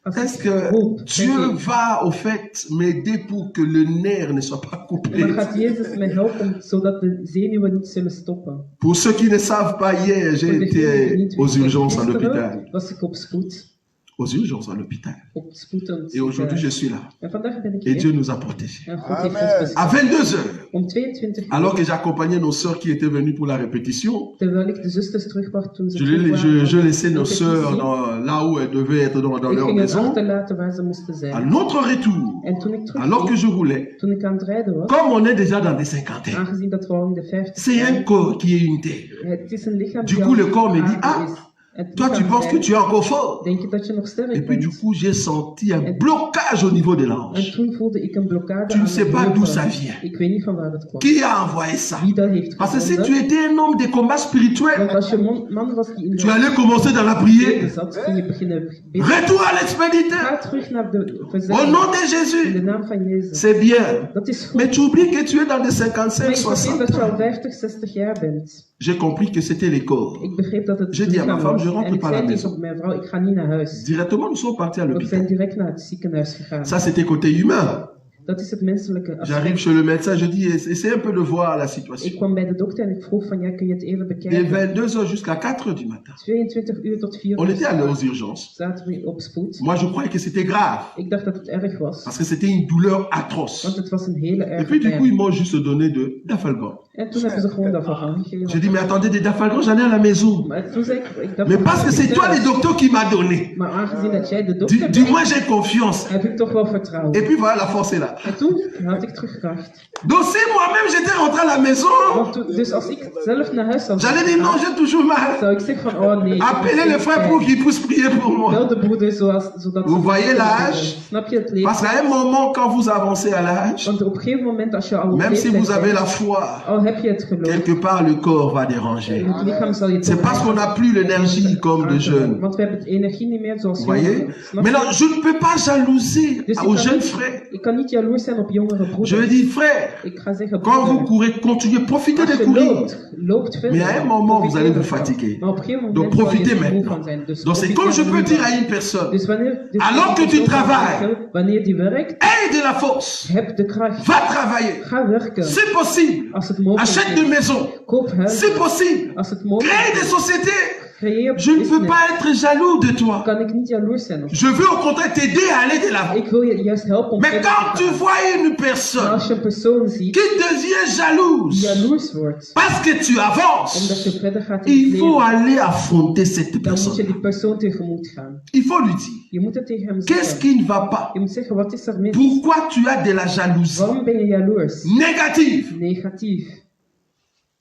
als est-ce ik que roep, denk Dieu ik, va au fait m'aider pour que le nerf ne soit pas maar coupé? gaat Jezus mij helpen zodat de zenuwen niet zullen stoppen? Pour ceux qui ne savent pas, hier, j'ai Voor degenen die été niet aux weten, urgences à gisteren l'hôpital. was ik op spoed. Aux urgences à l'hôpital. Op spoed aan het Et aujourd'hui, je ziekenhuis. suis là. En vandaag ben ik Et Dieu hier. nous a protégés. En God heeft Amen. ons À beschermd. 22 heures, Om 22 uur, alors que j'accompagnais nos sœurs qui étaient venues pour la répétition, terwijl ik de zusters terugbracht toen ze je terug waren je van laissais de nos sœurs repetitie, là où elles devaient être dans ik leur ging hen maison. achterlaten waar ze moesten À zijn. notre retour, En toen ik alors que terugging, je roulais, toen ik aan het rijden was, comme on est déjà dans des cinquantaines, aangezien dat we al in de 50 c'est un zijn, corps qui est unité. het is een lichaam Du die coup, al le corps me dit, aarde ah, is. Het toi tu lichaam penses que zei, tu es encore fort. denk je dat je nog sterk Et puis du bent? coup, j'ai senti un blocage au niveau de En l'ange. toen voelde ik een blokkade Tu ne aan sais mijn pas d'où boven. ça vient. Ik weet niet van waar het kwam. Qui a envoyé ça? Wie dat heeft Parce que si tu gevonden. étais un homme de combat spirituel, Want als je man was die in tu de allais commencer dans la gebeden prière. zat, ging je beginnen bidden. Retour à Ga l'expéditeur. terug naar de Au verzending nom de in de Jésus. naam van Jezus. C'est bien. Dat is goed. Mais tu oublies que tu es dans des Maar 55, ik begreep 60 dat je al ans. 50, 60 jaar bent. J'ai compris que c'était les corps. Ik begreep dat het Je dis à ma lichaam femme, was. je rentre En ik pas à la zei maison. tegen mijn vrouw, ik ga niet naar huis. Directement, nous sommes partis à We l'hôpital. zijn direct naar het ziekenhuis gegaan. Ça, c'était côté humain. Dat is het menselijke J'arrive aspect. chez le médecin, je dis, essaie un peu de voir la Ik situation. kwam bij de dokter en ik vroeg van, ja, kun je het even De bekijken? 22h jusqu'à 4h du matin. 22 uur tot 4 On était allé uur aux urgences. zaten we op spoed. Moi, je croyais que c'était grave. Ik dacht dat het erg was, Parce que c'était une douleur want atroce. het was een hele Et erge puis, du coup, ils pijn. m'ont juste donné de Dafalgan. En toen hebben ze gewoon dat van J'ai gegeven. dit, mais attendez, des Dafalgan, j'en ai à la maison. Maar toen zei ik dacht Mais van, parce que c'est toi, les docteurs, qui m'a donné. maar aangezien dat jij de dokter Du bent, moins, j'ai confiance. heb ik toch wel vertrouwen. Et puis, voilà, la force est là. En toen had ik teruggebracht. Donc, si moi-même, j'étais rentré à la maison, Want dus als ik zelf naar huis zou j'allais dire, non, j'ai toujours mal. zou ik zeggen van, oh nee. ik heb Appelez nog le steeds frère pijn. pour qu'il puisse prier pour moi. Bel de broeder zodat Vous ze- voyez l'âge? Snap je het Parce leven? qu'à un moment, quand vous avancez à l'âge, Want op een gegeven moment als je al op même si leeftijd vous avez bent, la foi, al heb je het geloof, quelque part, le corps va déranger. het lichaam zal je C'est parce qu'on n'a plus l'énergie comme de jeunes. Want we hebben het energie niet meer zoals Vous voyez? jongeren. Snap je? Maintenant, je ne peux pas jalouser Dus aux jeunes frères. ik kan niet jaloers zijn op jongere Je broeders. veux dire, frère, Ik ga zeggen, quand vous broeder, courez, continuez, profitez als de je courir. loopt verder. Mais à un moment, vous allez vous profiteer ervan. fatiguer. Maar op een gegeven moment Donc, zal je profitez er moe maintenant. van zijn. Dus Donc, c'est profiteer comme je er peux nu dire van. à une personne, Dus Alors que tu travailles, wanneer die werkt, aie de la force, heb de kracht. va travailler. Ga werken. C'est possible. Als het mogelijk Achète une is. maison. Koop huis. C'est possible. Als het mogelijk Crée des is. sociétés. Creëer Je ne peux business. pas être jaloux de toi. Kan ik niet jaloers zijn op je. Je veux au contraire t'aider à aller de l'avant. Ik wil je juist helpen om Mais verder quand te tu gaan. vois une Maar personne als je een persoon ziet qui devient die jalouse jaloers wordt, parce que tu omdat avances, je verder gaat in il het faut leven, aller affronter cette dan moet je personne. die persoon tegemoet gaan. Il faut lui dire, Je moet het tegen hem qu'est-ce zeggen. qui ne va pas? Je moet zeggen, wat is er mis? Pourquoi tu as de la jalousie Waarom ben je jaloers? négative? Negatief.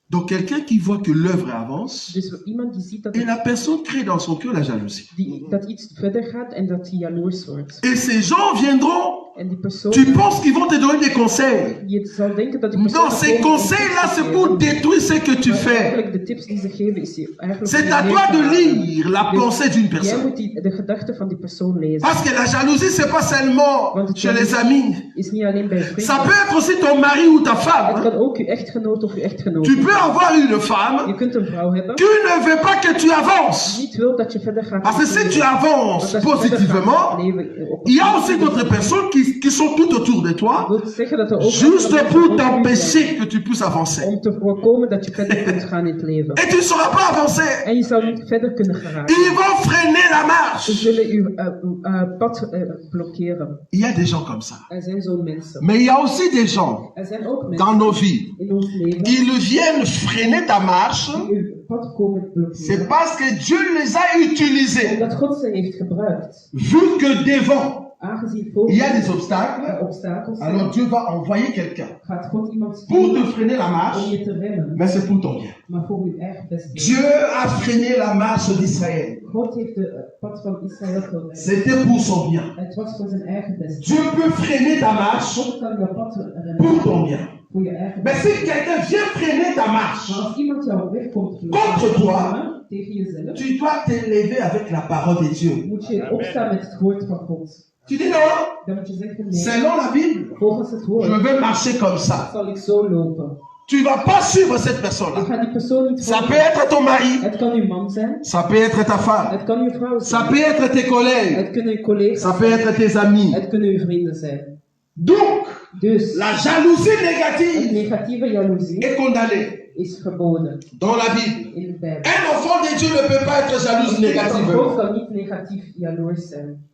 Donc quelqu'un qui voit que l'œuvre avance Dus iemand die ziet dat, et la personne crée dans son cœur la jalousie. dat iets verder gaat en dat hij jaloers wordt. Et ces gens viendront, En die persoon, tu penses qu'ils vont te donner des conseils. je zal denken dat die persoon... Non, ces conseils-là, c'est pour détruire ce que tu Maar fais. eigenlijk de tips die ze geven is je eigenlijk... C'est om à je toi leven de te halen. lire la Dus pensée d'une jij personne. moet de gedachten van die persoon lezen. Parce que la jalousie, c'est pas seulement Want het chez les amis. is niet alleen bij Ça vrienden. peut être aussi ton mari ou ta Het femme. kan ook je echtgenoot of je echtgenoot. Tu peux avoir une femme Je kunt een vrouw hebben qui ne veut pas que tu avances. die niet wil dat je verder gaat. Parce que si tu Want avances als je verder gaat positivement, leven, op il y a aussi d'autres personnes qui qui sont tout autour de toi, wil zeggen dat er ook juste andere pour mensen rond u t'empêcher zijn, que tu puisses avancer. om te voorkomen dat je verder kunt gaan in het leven. Et tu ne sauras pas avancer. En je zal niet verder kunnen geraken. Ils vont freiner la Ze marche. zullen uw pad blokkeren. Il y a des gens comme ça. Er zijn zo'n mensen. Mais il y a aussi des gens Er zijn ook dans mensen nos vies. in ons leven Ils viennent freiner ta marche. die uw pad komen C'est blokkeren. parce que Dieu les a utilisés. Omdat God ze heeft gebruikt. Vu que devant, Aangezien voor il y a des obstacles, er obstakels alors zijn, Dieu va envoyer quelqu'un gaat God iemand pour te sturen freiner la om marche, je te remmen. mais c'est pour ton bien. Maar voor uw eigen bestwil. Dieu a freiné la marche d'Israël. God heeft de pad van Israël geremd. C'était pour son bien. Het was voor zijn eigen bestwil. Dieu peut freiner ta marche God kan je pad pour remmen ton bien. voor je eigen Mais bestwil. si quelqu'un vient freiner ta Maar marche, als iemand jouw weg komt Contre toi. blokkeren tegen jezelf, tu dois t'élever avec la parole de Dieu. moet je opstaan met het woord van God. Tu dis non, Dan moet je zeggen nee. selon la Bible, Volgens het je woord vais marcher comme ça. zal ik zo lopen. Tu vas pas suivre cette Ik personne-là. ga die persoon niet Ça peut volgen. être ton mari, Het kan uw man zijn. ça peut être ta femme, Het kan uw vrouw ça zijn. peut être tes collègues, Het kunnen uw collega's ça peut zijn. être tes amis. Het kunnen uw vrienden zijn. Donc, Dus la jalousie het négative negatieve jaloezie est condamnée is verboden dans la Bible. in de Bijbel. Un enfant de Dieu ne peut pas être jaloux Een négativement. God kan niet negatief jaloers zijn.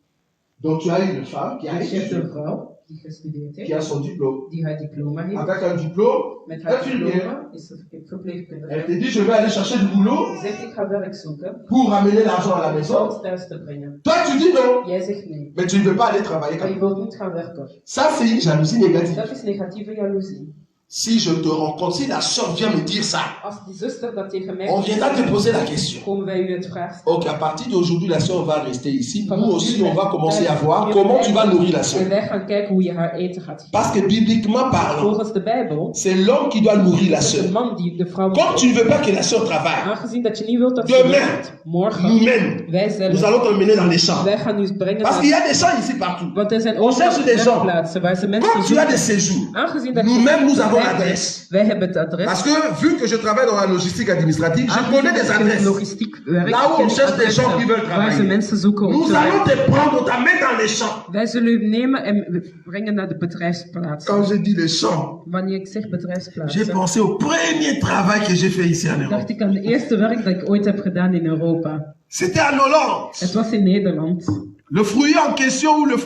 Donc tu as une femme qui a Dus je hebt étudié, een vrouw die gestudeerd qui heeft, a son diplôme. die haar diploma heeft. Avec un diplôme, Met haar infirmière. diploma is ze Elle verpleegkundige. te dit je vais aller chercher du boulot Die zegt ik ga werk zoeken pour ramener l'argent à la om maison. geld thuis te brengen. Toi tu dis non, Jij zegt nee. mais tu ne veux pas aller travailler Maar comme je wilt niet gaan werken. ça. C'est une jalousie négative. Dat is negatieve jaloezie. Si je te rencontre, si la soeur vient me dire ça, Als die zuster dat tegen mij on viendra te poser la question. komen wij u het vraag stellen. Ok, à partir d'aujourd'hui, la soeur va rester ici. Nous aussi, on va commencer à voir comment tu vas nourrir la En soeur. wij gaan kijken hoe je haar eten gaat geven. Parce que bibliquement parlant, Volgens de Bijbel c'est l'homme qui doit nourrir la is het de soeur. man die de vrouw Comme tu ne veux pas que la soeur travaille, Aangezien dat je niet wilt dat ze Demain, werkt, morgen, nous-mêmes, wij nous zelf, allons t'emmener dans les champs. wij gaan u brengen Parce qu'il y naar... a des champs ici partout. Want er zijn On ook cherche des gens. plaatsen waar ze mensen Comme tu as des zoeken. séjours, Aangezien dat nous-mêmes, nous avons wij- l'adresse. Wij hebben het adres. Parce que vu que je travaille dans la logistique administrative, je Aangezien connais dat des ik in de adresses. logistiek werk, Là où ken on ik cherche des adressen gens qui veulent waar ze travailler. mensen zoeken om Nous te allons werken. te prendre, t'amener dans les champs. Wij zullen u nemen en brengen naar de bedrijfsplaatsen. Quand je dis les champs, Wanneer ik zeg j'ai bedrijfsplaatsen, pensé au premier travail que j'ai fait ici en Europe. dacht ik aan het eerste werk dat ik ooit heb gedaan in Europa. C'était en Hollande. Het was in Nederland. Le fruit en question ou le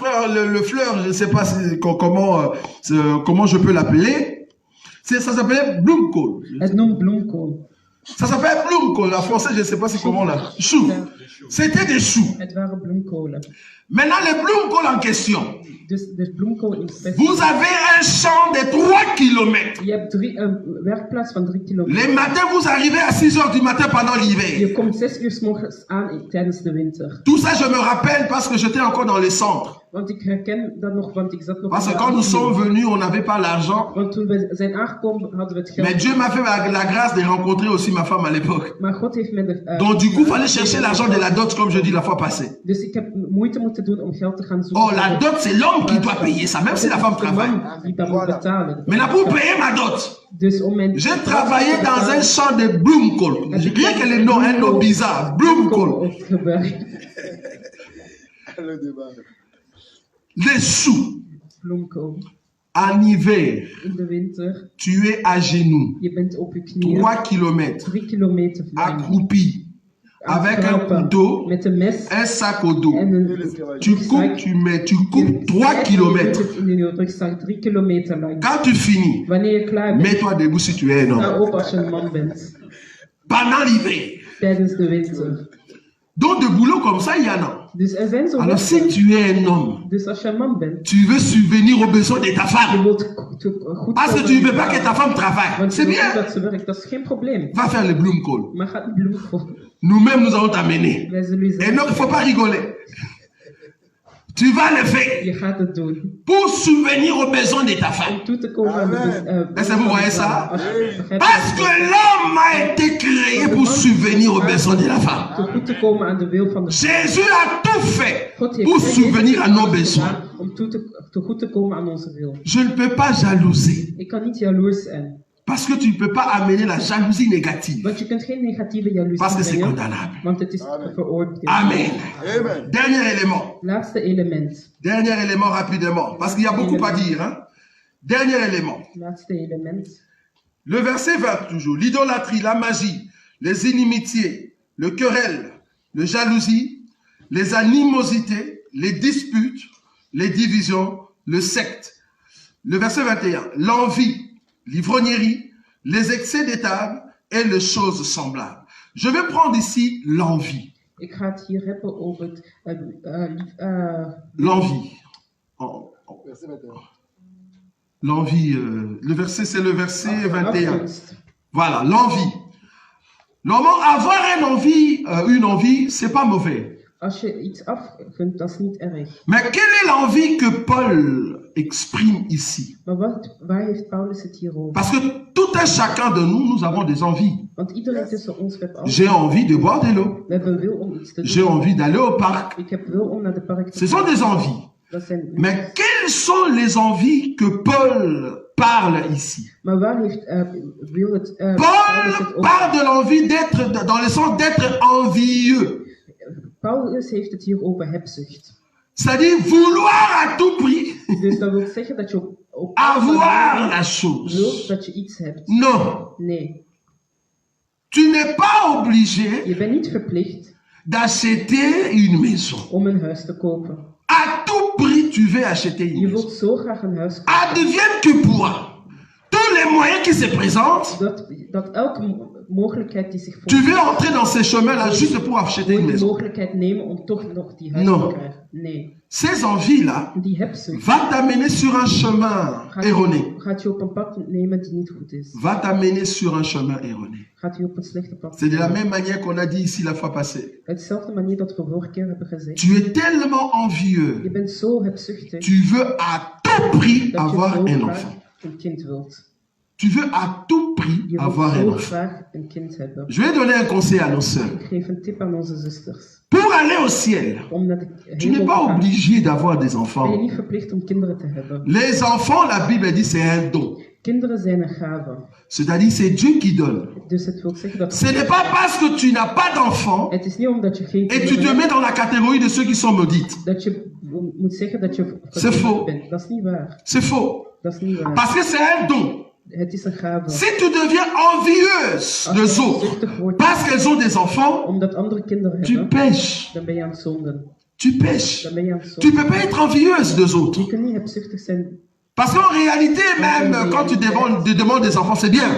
fleur, je ne sais pas comment je peux l'appeler. Ça s'appelait bloemkool. Het noemt bloemkool. Ça s'appelle bloemkool. En français, je ne sais pas si comment là. Choux. C'était des choux. Het waren bloemkolen. Maintenant, les bloemkool en question. Dus de bloemkool in kwestie. Vous avez un champ de 3 kilomètres. Je hebt een werkplaats van 3 kilometer. Les matins, vous arrivez à 6 heures du matin pendant l'hiver. Je komt 6 uur 's morgens aan tijdens de winter. Tout ça, je me rappelle parce que j'étais encore dans les centres. Want ik herken dat nog, want ik zat nog Parce in que de quand nous afdeling. sommes venus, on n'avait pas l'argent. Want toen we zijn aangekomen hadden we het geld. Mais Dieu m'a fait la grâce de rencontrer aussi ma femme à l'époque. Maar God heeft me de... Donc du coup, il fallait chercher l'argent de la dot, comme je dis la fois passée. Dus ik heb moeite moeten doen om geld te gaan zoeken. Oh, la dot, c'est l'homme qui doit payer ça, même si la femme De man travaille. die dat moet betalen. Maintenant, pour payer ma dot, Dus om mijn... j'ai travaillé dans un champ de bloemkool. Rien que le nom, un nom bizarre. Bloemkool. Les choux. Bloemkool. En hiver, In de winter, tu es à genoux. je bent op je knieën 3 kilomètres. 3 kilometer lang. Accroupi. Avec un couteau, met een mes un sac au dos. en een... Tu coupes, tu coupes 3 kilomètres. In je rugzak 3 kilometer lang. Quand tu finis, Wanneer je klaar bent, mets-toi debout si tu es un sta homme. op als je een man bent. Pendant l'hiver. Tijdens de winter. Donc de boulot comme ça, il y en a. Dus er zijn zo Alors si mensen. tu es un homme, Dus als je een man bent, tu veux subvenir aux besoins de ta je femme. wilt goed Parce que tu ne veux pas que ta femme travaille. Want je C'est wilt bien. dat ze werkt, dat is geen probleem. Va faire le bloemkool. Maar ga niet bloemkool. Nous-mêmes, nous allons t'amener. Wij zullen u Et zeggen, non, il ne faut pas rigoler. Tu vas le faire je gaat het doen. pour subvenir aux besoins de ta femme. Om toe te komen aan de... Est-ce que vous voyez ça? Als je begrijpt Parce wat que ik l'homme a été créé pour subvenir aux besoins de la femme. bedoel. Om goed te komen aan de wil van de... Jésus a tout fait God heeft pour alles subvenir à nos gedaan besoins. om te goed te komen aan onze wil. Je ne peux pas jalouser. Ik kan niet jaloers zijn. Parce que tu ne peux pas amener la jalousie négative. Want je kunt geen negatieve jaloezie Parce que c'est brengen, condamnable. want het is veroordeeld. Amen. Amen. Dernier élément. Laatste element. Dernier élément rapidement. Parce qu'il y a beaucoup à dire. Hein? Dernier élément. Laatste element. Le verset 20 toujours. L'idolâtrie, la magie, les inimitiés, le querelle, le jalousie, les animosités, les disputes, les divisions, le secte. Le verset 21. L'envie, l'ivrognerie, les excès des tables et les choses semblables. Je vais prendre ici l'envie. Ik ga het hier hebben over L'envie. Verset 21. L'envie, le verset, c'est le verset 21. afgunst. Voilà, l'envie. Normalement, avoir une envie, c'est pas mauvais. Als je iets afgunt, dat is niet erg. Mais quelle est l'envie que Paul exprime ici? Maar waar heeft Paulus het hier over? Parce que tout un chacun de nous, nous avons des envies. Want iedereen tussen ons heeft altijd... J'ai envie de boire de l'eau. We hebben wil om iets te J'ai doen. envie d'aller au parc. Ik heb wil om naar de park te Ce sont des envies. Dat zijn... Mais quelles sont les envies que Paul parle ici? Maar waar heeft wil het... Paulus Paul het over? parle de l'envie d'être, dans le sens d'être envieux. Paulus heeft het hier over hebzucht. C'est-à-dire vouloir à tout prix Dus dat wil zeggen dat je op avoir la chose. wilt dat je iets hebt. Non. Nee. Tu n'es pas obligé Je bent niet verplicht d'acheter une maison. om een huis te kopen. À tout prix, tu veux acheter une Je maison. wilt zo graag een huis kopen. Advienne que pourra. Tous les moyens qui se présentent, Dat elke mogelijkheid die zich tu voordoet, veux entrer dans ces chemins-là juste pour acheter wil une je de maison. mogelijkheid nemen om toch nog die huis Non. te krijgen. Nee. Ces envies-là Die hebzucht va t'amener sur un chemin erroné. gaat je op een pad nemen die niet goed is. Va t'amener sur un chemin erroné. Gaat je op een slechte pad C'est de la nemen. même manière qu'on a dit ici la fois passée. Hetzelfde manier dat we vorige keer hebben gezegd. Tu es tellement envieux. Je bent zo hebzuchtig Tu veux à tout prix dat je avoir zo un graag enfant. een kind wilt. Tu veux à tout prix Je avoir wilt un zo enfant. graag een kind hebben. Je vais donner un conseil à nos sœurs. Ik geef een tip aan onze zusters. Pour aller au ciel, Om naar de tu n'es hemel te pas gaan, obligé d'avoir des ben je enfants. niet verplicht om kinderen te hebben. Les enfants, la Bible dit, c'est un don. Kinderen zijn een gave. C'est-à-dire, c'est Dieu qui donne. Dus het wil zeggen dat... Ce n'est pas parce que tu n'as pas d'enfants Het is niet omdat je geen et tu kinderen te hebt, mets dans la catégorie de ceux qui sont maudits. dat je moet zeggen dat je C'est faux. bent. Dat is niet waar. C'est faux. Dat is niet waar. Parce que c'est un don. Het is een gave. Si tu deviens envieuse Als je des autres hebzuchtig wordt parce qu'elles ont des enfants, omdat andere kinderen tu hebben, pêches. dan ben je aan het zonden. Tu pêches. Dan ben je aan het Tu zonden. ne peux pas être envieuse des autres. Je kunt niet hebzuchtig zijn. Parce qu'en réalité, même quand tu demandes des enfants, c'est bien.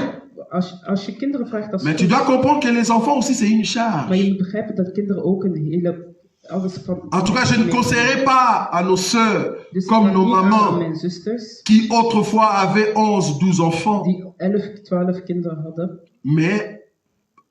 Als je kinderen vraagt, dat is Mais tu goed. dois comprendre que les enfants aussi, c'est une Maar charge. je moet begrijpen dat kinderen ook een hele... Alles van... En tout cas, je ne conseillerais pas à nos sœurs, Dus comme ik nos raad niet aan aan mamans, mijn zusters, qui autrefois avaient 11, 12 enfants, die 11, 12 kinderen hadden. mais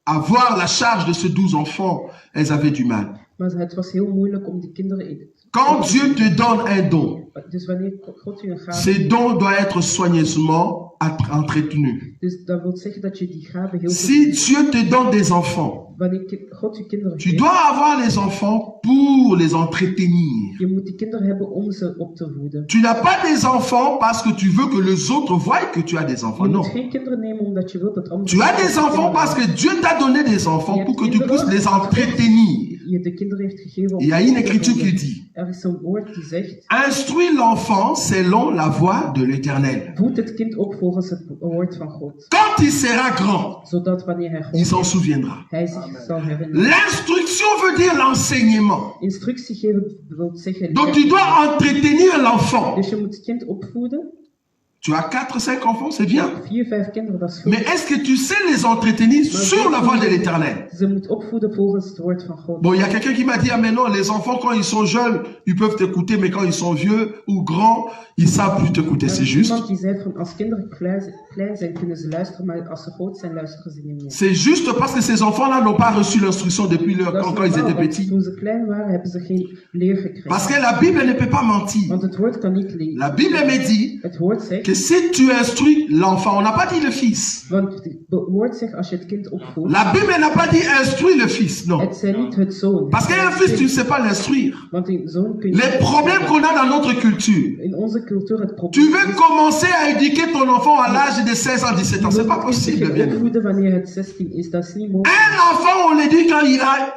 avoir la charge de ces 12 enfants, elles avaient du mal. Maar het was heel moeilijk om die kinderen... Quand Dieu te donne un don, Dus wanneer God je een gave... ces dons doivent être soigneusement entretenus. Dus dat wil zeggen dat je die gave heel Si goed... Dieu te donne des enfants, Wanneer God je kinderen tu geeft, dois avoir les enfants pour les entretenir. je moet die kinderen hebben om ze op te voeden. Tu n'as pas des enfants parce que tu veux que les autres voient que tu as des enfants. Je Non. moet geen kinderen nemen omdat je wilt dat anderen... Tu as des enfants parce que Dieu t'a donné des enfants pour que tu puisses les entretenir. Je de kinderen heeft gegeven om... Il y a une écriture qui dit, Er is een woord die zegt... instruis l'enfant selon la voie de l'Éternel. Voed het kind op volgens het woord van God. Quand il sera grand, Zodat wanneer hij il groot s'en is, souviendra. hij zich zal herinneren. L'instruction veut dire l'enseignement. Instructie geven wil zeggen... Donc tu dois entretenir l'enfant. Dus je moet het kind opvoeden. Tu as 4, 5 enfants, c'est bien. 4, 5 kinderen, dat is goed. Mais est-ce que tu sais les entretenir sur la voie de l'Éternel? Ze moet opvoeden volgens het woord van God. Bon, il y a quelqu'un qui m'a dit, ah mais non, les enfants quand ils sont jeunes, ils peuvent t'écouter, mais quand ils sont vieux ou grands, ils savent plus t'écouter, c'est juste. Iemand die zei van als kinderen klein zijn kunnen ze luisteren, maar als ze groot zijn luisteren ze niet meer. C'est juste parce que ces enfants-là n'ont pas reçu l'instruction depuis Dat is quand ils normaal, étaient want petits. toen ze klein waren hebben ze geen leer gekregen. Parce que la Bible ne peut pas mentir. Want het woord kan niet liegen. La Bible me dit Het woord zegt que c'est si tu instruis l'enfant. On n'a pas dit le fils. Want het woord zegt als je het kind opvoedt. La Bible n'a pas dit instruis le fils, non. Het zei niet het zoon. Parce qu'un fils, tu ne sais pas l'instruire. Want een zoon kun je. Les problèmes qu'on a dans notre culture. In onze cultuur het probleem. Tu veux commencer à éduquer ton enfant à l'âge de 16 ans, 17 ans. C'est pas possible, bien. Opvoeden wanneer het 16 is, dat is niet mogelijk. Un enfant, on l'éduque quand il a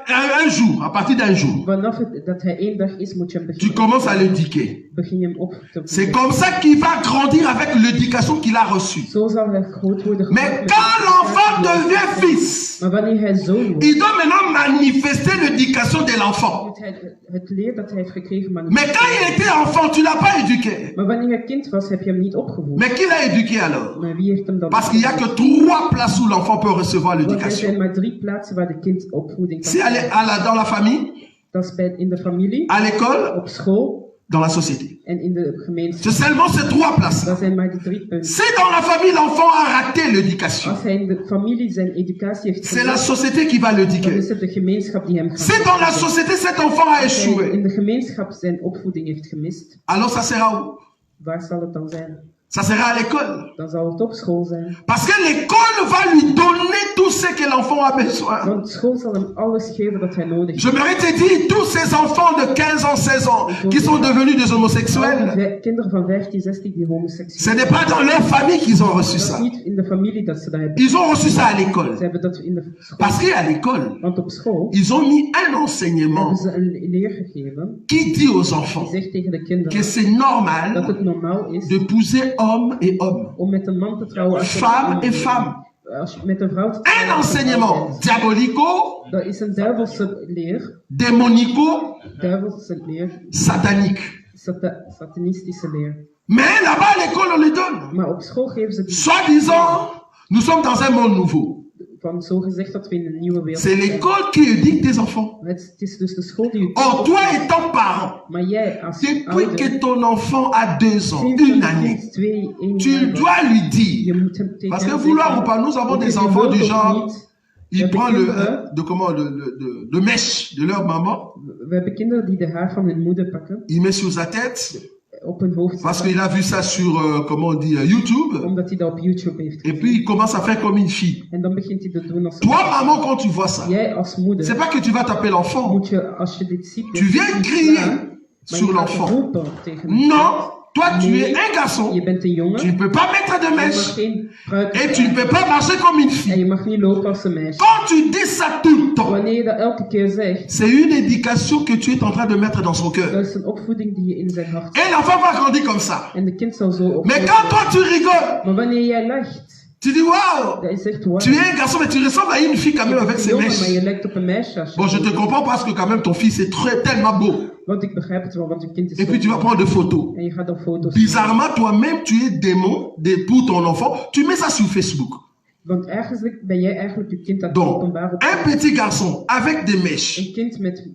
un jour, à partir d'un jour. Vanaf dat hij 1 dag is, moet je hem Tu beginnen. commences à l'éduquer. Begin je hem op te C'est voeden. comme ça qu'il va grandir avec l'éducation qu'il a reçue. Zo zal hij groot worden. Mais quand l'enfant devient fils, Maar wanneer hij zoon wordt, il doit maintenant manifester l'éducation de l'enfant. moet hij het leer dat hij heeft gekregen. Mais quand il était enfant, tu l'as pas éduqué. Maar wanneer hij kind was, heb je hem niet opgevoed. Mais qui l'a éduqué alors? Maar wie heeft hem dan Parce qu'il n'y a que 3 places où l'enfant peut recevoir Want er l'éducation. zijn maar 3 plaatsen waar de kind opvoeding kan C'est dans la famille, Dat is in de familie, à l'école, op school dans la société. en in de gemeenschap. C'est seulement ces 3 places. Dat zijn maar die 3 punten. Si dans la famille, l'enfant a raté l'éducation, Als hij in de familie zijn educatie heeft c'est la gemist, société qui va dan l'éduquer. is het de gemeenschap die hem gaat Si dans la société, cet enfant a Als hij échoué, in de gemeenschap zijn opvoeding heeft gemist, alors ça sera où? waar zal het dan zijn? Ça sera à l'école. Dan zal het op school zijn. Parce que l'école va lui donner tout ce que l'enfant a besoin. Want school zal hem alles geven dat hij nodig heeft. J'aimerais te dire, tous ces enfants de 15 ans, 16 ans, qui sont devenus des homosexuels, Alle kinderen van 15, 16 die ce homoseksueel n'est pas dans leur famille qu'ils ont reçu Dat is ça. niet in de familie dat ze dat hebben. Ils ont reçu ça à Ze l'école. hebben dat in de school. Parce qu'à l'école, Want op school ils ont mis un hebben enseignement ze een leer gegeven qui dit aux die enfants zegt tegen de que kinderen c'est dat normal het normaal is d'épouser homme et homme, om met een man te trouwen als je femme et femme. als je met een vrouw te Un trouwen. als je een vrouw enseignement bent. diabolico, Dat is een duivelse leer, démonico, duivelse leer, satanique. satanistische leer. Mais là-bas à l'école, on les donne. Maar op school geven ze die Soi-disant, nous sommes dans un monde nouveau. van zo gezegd dat we in een nieuwe wereld C'est zijn. l'école qui éduque tes enfants. Het is dus de school die je Or, toi étant parent, Maar jij als depuis ouder, que ton enfant a 2 ans, sinds une dat année, kind 2, 1 tu jaar, dois lui je dire. moet hem tegen Parce hem que vouloir zeggen, ou pas, nous avons of je des die enfants wilt du of genre, niet. ils hebben prennent kinderen- de mèche de leur maman, We hebben kinderen die de haar van hun moeder pakken, il met sur sa tête, op hun hoofd parce zetten, qu'il a vu ça sur, comment on dit, YouTube, omdat hij dat op YouTube heeft et gezien. puis il commence à faire comme une fille. En dan begint hij te doen als Toi, maman, quand tu vois ça, jij als c'est moeder pas que tu vas taper l'enfant, moet je, als je dit ziet, tu viens niet crier slaan, maar sur je gaat l'enfant. roepen tegen hem. Non, toi, tu es un garçon, Je bent een jongen, tu ne peux pas mettre de je mag mèche, geen pruik et tu ne peux pas marcher comme une en fille. je mag niet lopen als een meisje. Quand tu dis ça tout le temps, Wanneer je dat elke keer zegt, c'est une éducation que tu es en train de mettre dans son cœur. dat is een opvoeding die je in zijn hart Et l'enfant va grandir comme ça. en de kind zal zo Mais opvoeden. quand toi tu rigoles, Maar wanneer jij lacht, tu dis waouh, dat je zegt, wauw, tu es un garçon, mais tu ressembles à une fille quand même je avec bent ses een jongen, maar je mèches. lijkt op een meisje. Als je Bon, je te comprends parce que quand même ton fils est tellement beau. Want ik begrijp het wel, want je kind is Et puis tu vas prendre des photos. en je gaat op foto's. Bizarrement, toi-même, tu es démon pour ton enfant. Tu mets ça sur Facebook. Want eigenlijk ben jij eigenlijk je kind aan het Donc, openbaar op un petit garçon avec des mèches, een kind met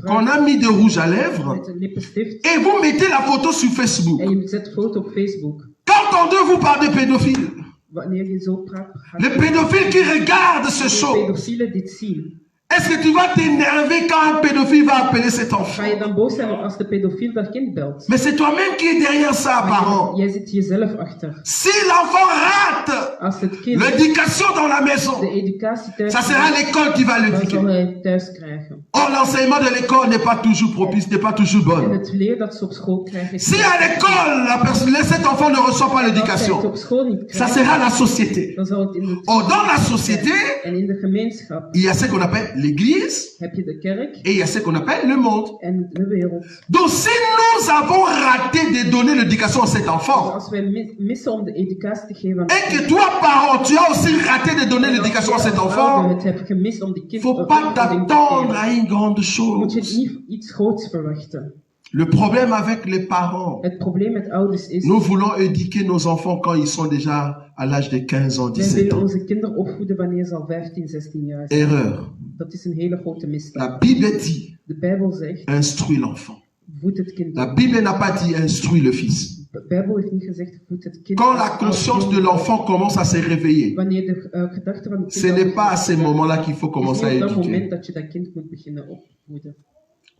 qu'on a mis de rouge à lèvres, met een lippenstift et vous mettez la photo sur Facebook. en je zet foto op Facebook. Qu'entendez-vous par des pédophiles? Wanneer je zo praat, gaat Les pédophiles qui regardent ces de choses. pedofielen dit zien. Est-ce que tu vas t'énerver quand un pédophile va appeler cet enfant? Ga je dan boos zijn als de pedofiel dat kind belt? Mais c'est toi-même qui es derrière ça, Maar parent. jij zit jezelf achter. Si l'enfant rate Als het kind l'éducation dans la de maison, educatie thuis ça sera l'école qui va dan zal l'éduquer. hij thuis krijgen. Or, l'enseignement de l'école n'est pas toujours propice, n'est pas toujours En bonne. het leer dat ze op school krijgen is Si à l'école, cet enfant ne reçoit pas als hij het l'éducation, op school niet ça krijgt, sera la société. dan zal het in de Or, dans la société, en in de gemeenschap il y a ce qu'on appelle l'église heb je de kerk et il y a ce qu'on appelle le monde. en de wereld. Donc, si nous avons raté de donner l'éducation à cet enfant, Als wij missen om de educatie te geven aan et que toi, parent, tu as aussi raté de donner l'éducation à cet enfant, het hebt gemist om die kind faut een pas opvoeding te t'attendre geven, à une grande moet je chose. niet iets groots verwachten. Le problème avec les parents, Het probleem met ouders is, nous voulons éduquer nos enfants quand ils sont déjà à l'âge de 15 ans, wij 17 willen ans. onze kinderen opvoeden wanneer ze al 15, 16 jaar zijn. Erreur. Dat is een hele grote misstap. La Bible dit, De Bijbel zegt, instruis l'enfant. voed het kind La op. Bible n'a pas dit, instruis le fils. De Bijbel heeft niet gezegd, voed het kind Quand op. la conscience de l'enfant commence à se réveiller, Wanneer de gedachte van het ce kind n'est pas à ce moment-là qu'il faut is commencer à niet op dat éduquer. moment dat je dat kind moet beginnen opvoeden.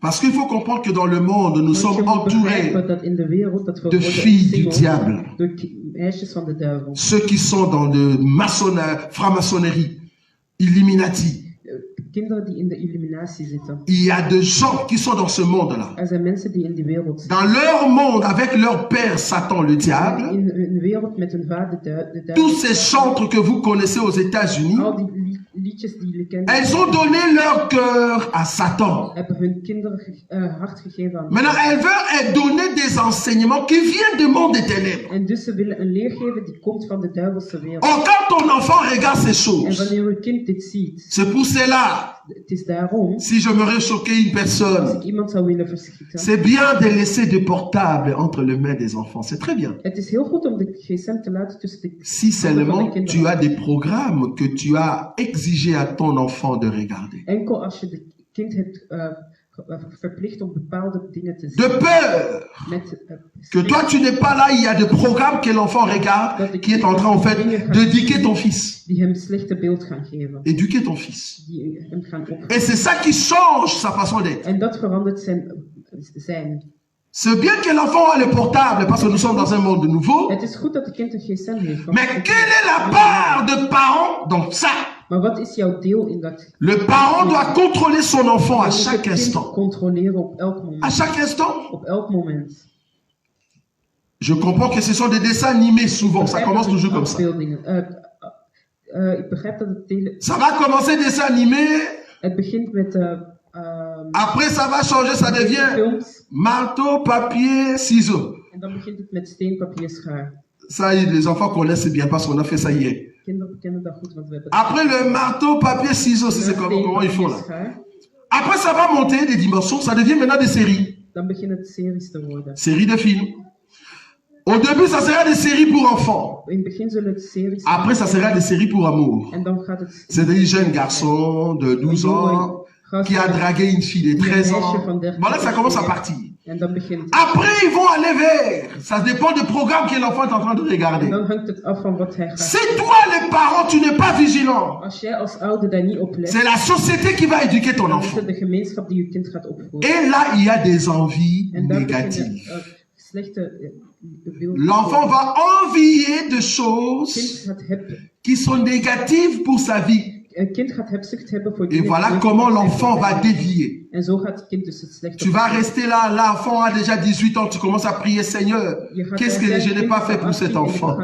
Parce qu'il faut comprendre que dans le monde, nous Want je sommes moet entourés begrijpen dat in de wereld dat we de worden filles du omsingeld diable. door meisjes van de duivel. Ceux qui sont dans de franc-maçonnerie, Illuminati. Kinderen die in de illuminatie zitten. Il y a des gens qui sont dans ce monde-là. Er zijn mensen die in die wereld zitten. Dans leur monde, avec leur père Satan, le diable, In een wereld met hun vader de duivel. tous ces chantres que vous connaissez aux États-Unis, Al die liedjes die jullie kennen. elles ont donné leur cœur à Satan. Hebben hun kinderen hart gegeven aan. Maintenant, elles veulent donner des enseignements qui viennent du monde des ténèbres. En dus ze willen een leer geven die komt van de duivelse wereld. Or, quand ton enfant regarde ces En choses, wanneer uw kind dit ziet, c'est pour cela, het is daarom, si je me choquer une als personne, ik iemand zou willen verschieten. c'est bien de laisser des portables entre les mains des enfants. C'est très bien. Het is heel goed om de gsm te laten tussen de Si handen van de seulement kinderen. tu as des programmes que tu as exigé à ton enfant de regarder. Enkel als je de kind hebt verplicht om bepaalde dingen te zien. De peur Met, que toi tu n'es pas là, il y a des programmes que l'enfant regarde qui est en train en fait d'éduquer ton fils. Die hem slechte beeld gaan geven. Éduquer ton fils. Die hem gaan opvoeden. Et c'est ça qui change sa façon d'être. En dat verandert zijn. C'est bien que l'enfant a le portable parce que nous sommes dans un monde nouveau. Het is goed dat de kind een gsm heeft. want- Mais quelle est la part de parent dans ça? Maar wat is jouw deel in dat? Le parent doit contrôler son enfant à Je moet het chaque kind instant. controleren op elk À moment. chaque instant. Op elk moment. Je comprends que ce sont des dessins animés souvent. Ça commence toujours comme ça. Afbeeldingen. Ik begrijp dat Ça va commencer dessin animé. het begint met Après, ça va changer. Ça devient films. marteau, papier, ciseaux. En dan begint het met steen, papier, schaar. Ça, les enfants connaissent bien parce qu'on a fait ça hier. Kinderen kennen dat goed, want we hebben Après le marteau, papier, ciseaux, c'est comment ils font là. schaar. Après, ça va monter des dimensions. Ça devient maintenant des séries. Dan beginnen het series te worden. Séries de films. Au début, ça sera des séries pour enfants. In het begin zullen het series Après, ça sera des séries pour amour. En dan gaat het C'est des jeunes garçons de 12 ans qui a dragué une fille de 13 ans. Voilà, ça commence à partir. En dan begint het. Après, ils vont aller vers. Ça dépend du programme que l'enfant est en train de regarder. En dan hangt het af van wat hij gaat. Si toi, les parents, tu n'es pas vigilant, Als jij als ouder daar niet op let, c'est la société qui va éduquer ton dan is enfant. het de gemeenschap die je kind gaat opvoeden. Et là, il y a des envies En dan négatives. beginnen slechte beelden. L'enfant va envier de Een choses kind gaat qui sont négatives pour sa vie. Een kind gaat hebzucht hebben voor Et dingen voilà die comment slecht l'enfant zijn. va dévier. En zo gaat het kind dus het slechte. Tu vas rester là, l'enfant a déjà 18 ans, tu commences à prier, Seigneur, qu'est-ce que je n'ai pas fait pour cet enfant?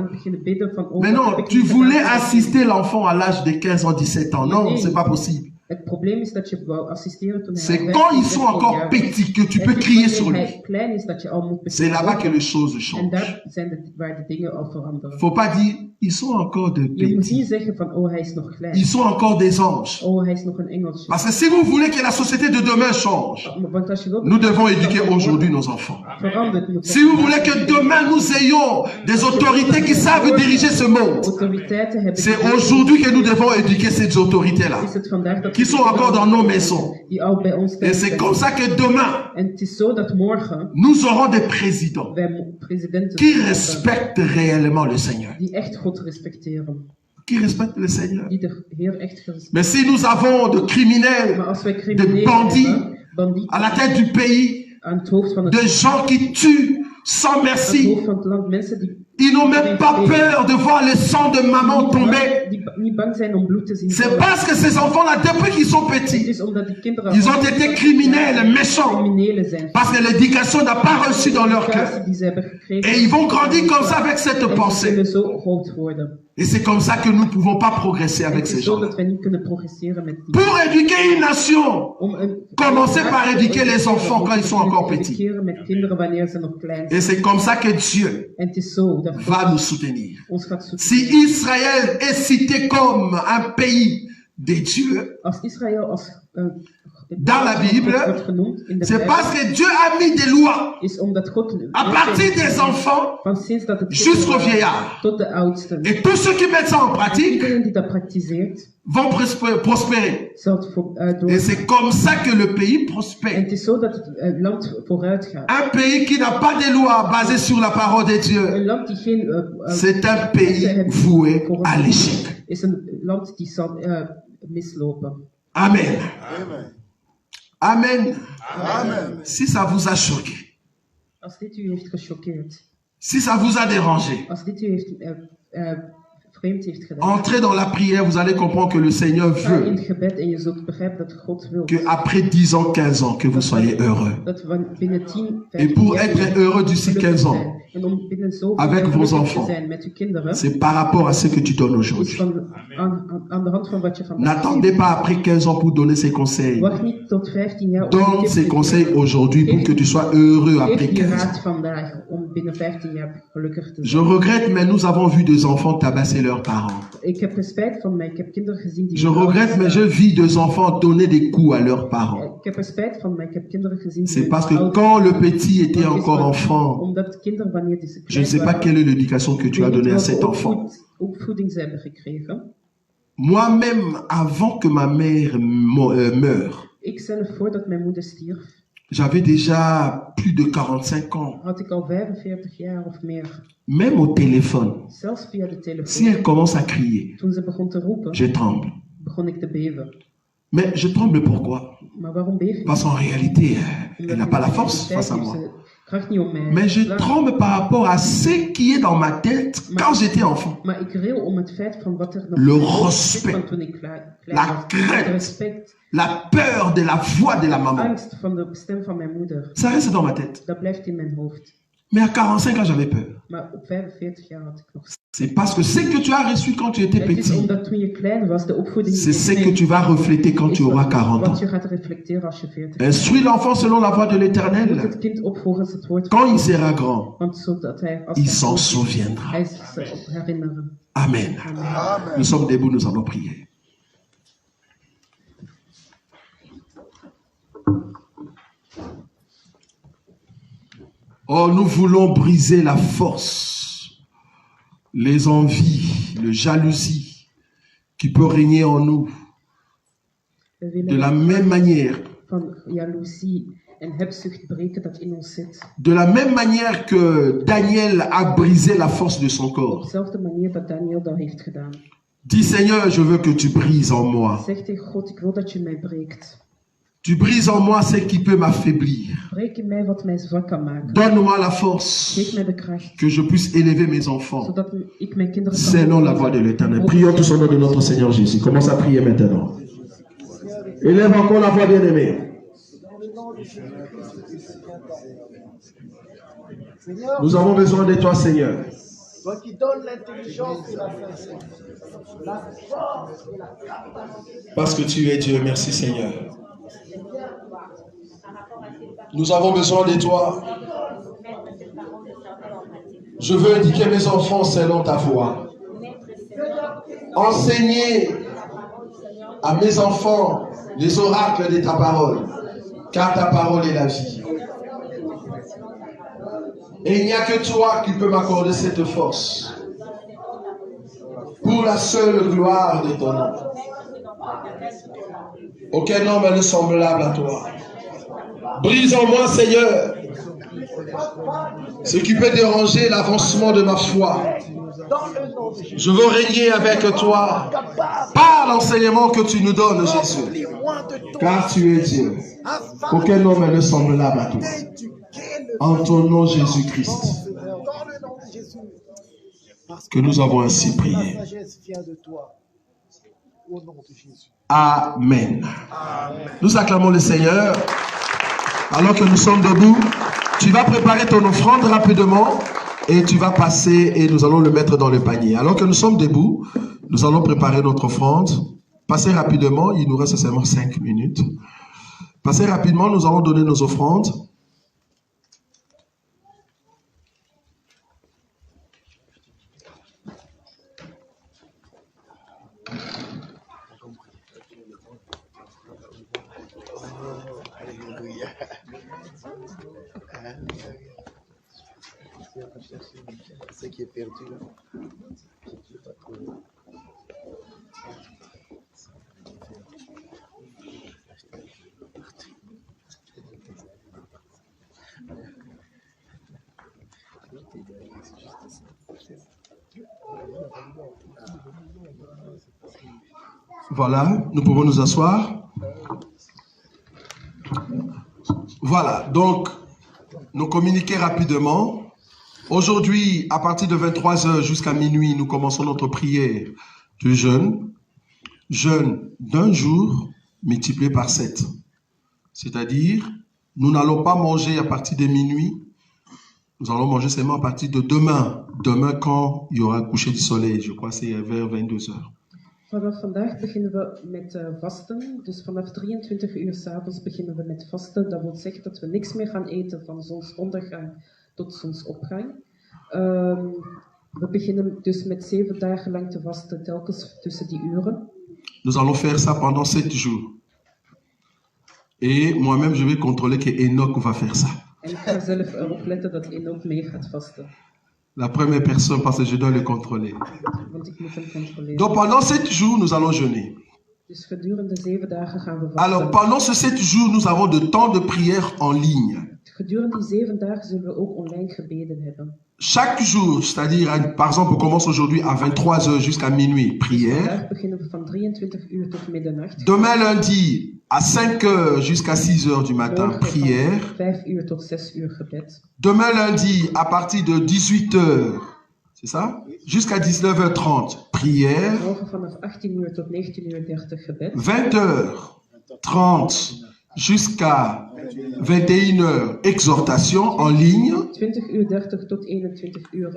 Mais non, tu voulais assister l'enfant à l'âge de 15 ans, 17 ans. Non, c'est pas possible. Het probleem is dat je wou assisteren toen hij C'est 15, quand ils 16 sont encore jaar was. petits que tu Het peux is crier wanneer sur hij lui. klein is dat je al moet C'est là-bas que beschermen. les choses En changent. daar zijn waar de dingen al veranderen. Faut pas dire, ils sont encore de Je moet niet petits. zeggen van, oh hij is nog klein. Ils sont encore des anges. Oh hij is nog een engeltje. Parce que si vous voulez que la société de demain change, Want als je wilt, nous devons éduquer aujourd'hui nos enfants. verandert, moet Si vous voulez que demain nous ayons des autorités qui savent diriger ce monde, autoriteiten hebben c'est aujourd'hui que nous devons éduquer ces autorités-là, is het vandaag dat qui sont encore dans nos maisons. die al bij ons Et thuis c'est zijn. comme ça que demain, En het is zo dat morgen nous aurons des présidents wij presidenten qui hebben respectent réellement le Seigneur. die echt God respecteren. Qui respectent le Seigneur. Die de Heer echt gerespecteerd. Mais si nous avons de criminels Maar als wij de criminelen bandits hebben, bandieten à la tête du pays, aan het hoofd van het, de gens qui tuent sans aan het merci, hoofd van het land, mensen die ils n'ont même pas peur de voir le sang de maman tomber. die niet bang zijn om bloed te zien C'est vallen. parce que ces enfants-là, depuis qu'ils sont Het petits, is omdat die kinderen ils ont été criminels, méchants, criminelen zijn. parce que l'éducation n'a pas reçu dans leur cœur. Die ze hebben gekregen. Et ils vont grandir comme ça avec cette En die pensée. zullen zo groot worden. Et c'est comme ça que nous ne pouvons pas progresser En avec het ces is zo gens. dat wij niet kunnen progresseren met die. Pour éduquer une nation, Om een- commencez par éduquer les enfants quand ils sont encore petits. Educeren met kinderen wanneer ze nog klein zijn. Et c'est comme ça que Dieu En het is zo dat God va nous soutenir. ons gaat zoeken. Si Israël est cité comme un pays de Dieu, Als Israël als Dans la Bible, wordt genoemd in de c'est Bijbel, parce que Dieu a mis des lois is omdat God à partir des enfants van sinds dat het jusqu'aux vieillards. tot de oudsten. Et tous ceux qui mettent ça en pratique Iedereen die dat praktiseert, vont prospérer. zal het door. Et c'est comme ça que le pays En prospère. het is zo dat het land vooruit gaat. Un pays qui n'a pas de lois basées sur la parole de Dieu, Een land die geen c'est un pays voué à l'échec. is een land die zal mislopen. Amen. Amen. Amen. Amen. Si ça vous a choqué, Als dit u heeft gechoqueerd, si ça vous a dérangé, als dit u heeft vreemd heeft gedaan, entrez dans la prière, vous allez comprendre que le Seigneur ga in veut het gebed en je zult begrijpen dat God wil que après 10 ans, 15 ans, que vous soyez heureux. dat we binnen 10, 15 Et pour jaar être heureux d'ici gelukkig 15 ans, zijn. En om binnen zoveel avec jaar vos gelukkig te enfants, zijn met uw kinderen, c'est par rapport à ce que tu donnes is aujourd'hui. aan de hand van wat je vandaag N'attendez pas après 15 ans pour donner ses conseils. Wacht niet tot 15 jaar om Donne tips ses te conseils geven. aujourd'hui pour que tu sois heureux après Geef je 15 ans. raad vandaag om binnen 15 jaar gelukkig te Je zijn. regrette, mais nous avons vu des enfants tabasser leurs parents. Ik heb er spijt van, maar ik heb kinderen gezien die... Je regrette, mais je vis des enfants donner des coups à leurs parents. Ik heb er spijt van, maar ik heb kinderen gezien die... C'est parce que oud- quand le petit était Dat is encore wat- enfant, Omdat kinderen, wanneer die ze je ne klein sais pas waren, quelle est l'éducation que tu as weet niet donnée à welke cet enfant. opvoeding ze hebben gekregen. Moi-même, avant que ma mère meure, Ik zelf, voordat mijn moeder stierf, j'avais déjà plus de 45 ans. had ik al 45 jaar of meer. Même au téléphone, Zelfs via de si telefoon. elle commence à crier, Toen ze begon te roepen, je tremble. begon ik te beven. Mais je tremble pourquoi? Maar waarom beef ik? Parce qu'en réalité, elle Omdat n'a in pas la de force realiteit face à heeft moi. ze kracht niet om mij. Mais je te slaan. tremble par rapport à ce qui est dans ma tête quand j'étais enfant. Maar ik ril om het feit van wat er nog Le in mijn hoofd respect. zit van toen ik klein La was. crainte. Het respect, La peur de la voix de la maman. angst van de stem van mijn moeder. Ça reste dans ma tête. Dat blijft in mijn hoofd. Mais à 45 ans, j'avais peur. Maar op 45 jaar had ik nog. C'est parce que ce que tu as reçu quand tu étais Het is petit, omdat toen je klein was, de opvoeding c'est ce que neemt, tu vas refléter quand is tu auras 40 wat ans. je gaat reflecteren als je 40 Instruis l'enfant selon la voix de Je moet l'Éternel. het kind opvolgens het woord Quand van il God, sera grand, want zodat hij als il hij s'en groot is, souviendra. hij zich op herinneren. Amen. Amen. Nous sommes debout, nous allons prier. Oh, nous voulons briser la force, les envies, le jalousie qui peut régner en nous. We De willen la même manière, van jaloezie en hebzucht breken dat in ons zit. de la même manière que Daniel a brisé la force de son Op corps. dezelfde manier dat Daniel dat heeft gedaan. Dis Seigneur, je veux que tu brises en moi. Zeg tegen God, ik wil dat je mij breekt. Tu brises en moi ce qui peut m'affaiblir. Breek in mij wat mij zwak kan maken. Donne-moi la force Geef mij de kracht, que je puisse élever mes enfants zodat ik mijn kinderen kan selon la voix de l'Éternel. Prions tous au nom de notre Seigneur Jésus. Commence à prier maintenant. Élève encore la voix bien-aimée. Nous avons besoin de toi, Seigneur. Toi qui donnes l'intelligence et la sagesse, la force et la capacité. Parce que tu es Dieu. Merci, Seigneur. Nous avons besoin de toi. Je veux éduquer mes enfants selon ta voix. Enseigner à mes enfants les oracles de ta parole, car ta parole est la vie. Et il n'y a que toi qui peux m'accorder cette force pour la seule gloire de ton nom. Aucun homme n'est semblable à toi. Brise en moi, Seigneur, ce qui peut déranger l'avancement de ma foi. Je veux régner avec toi par l'enseignement que tu nous donnes, Jésus. Car tu es Dieu. Aucun homme n'est semblable à toi. En ton nom, Jésus-Christ, que nous avons ainsi prié. Amen. Nous acclamons le Seigneur. Alors que nous sommes debout, tu vas préparer ton offrande rapidement et tu vas passer et nous allons le mettre dans le panier. Alors que nous sommes debout, nous allons préparer notre offrande. Passez rapidement, il nous reste seulement 5 minutes. Passez rapidement, nous allons donner nos offrandes. Ce qui est perdu là. Voilà, nous pouvons nous asseoir. Voilà, donc, nous communiquer rapidement. Aujourd'hui, à partir de 23h jusqu'à minuit, nous commençons notre prière de jeûne. Jeûne d'un jour multiplié par 7. C'est-à-dire, nous n'allons pas manger à partir de minuit. Nous allons manger seulement à partir de demain. Demain, quand il y aura le coucher du soleil. Je crois que c'est vers 22h. Vanaf vandaag beginnen we met vasten. Dus vanaf 23 uur 's avonds beginnen we met vasten. Dat wil zeggen dat we niks meer gaan eten van zonsondergang tot zonsopgang. We beginnen dus met 7 dagen lang te vasten, telkens tussen die uren. Nous allons faire ça pendant 7 jours. Et moi-même, je vais contrôler que Enoch va faire ça. En ik ga zelf erop letten dat Enoch mee gaat vasten. La première personne, parce que je dois le contrôler. Want ik moet hem controleren. Donc pendant 7 jours, nous allons jeûner. Dus gedurende 7 dagen gaan we vasten. Alors pendant ces 7 jours, nous avons de temps de prière en ligne. Gedurende die 7 dagen zullen we ook online gebeden hebben. Chaque jour, c'est-à-dire, par exemple, on commence aujourd'hui à 23h jusqu'à minuit, prière. Vandaag beginnen we van 23 uur tot middernacht. Demain lundi, à 5h jusqu'à 6h du matin, Morgen prière. van 5 uur tot 6 uur gebed. Demain lundi, à partir de 18h, c'est ça? Jusqu'à 19h30, prière. Morgen vanaf 18 uur tot 19:30 gebed. 20h30 jusqu'à 21h, exhortation en ligne. 20:30 tot 21 uur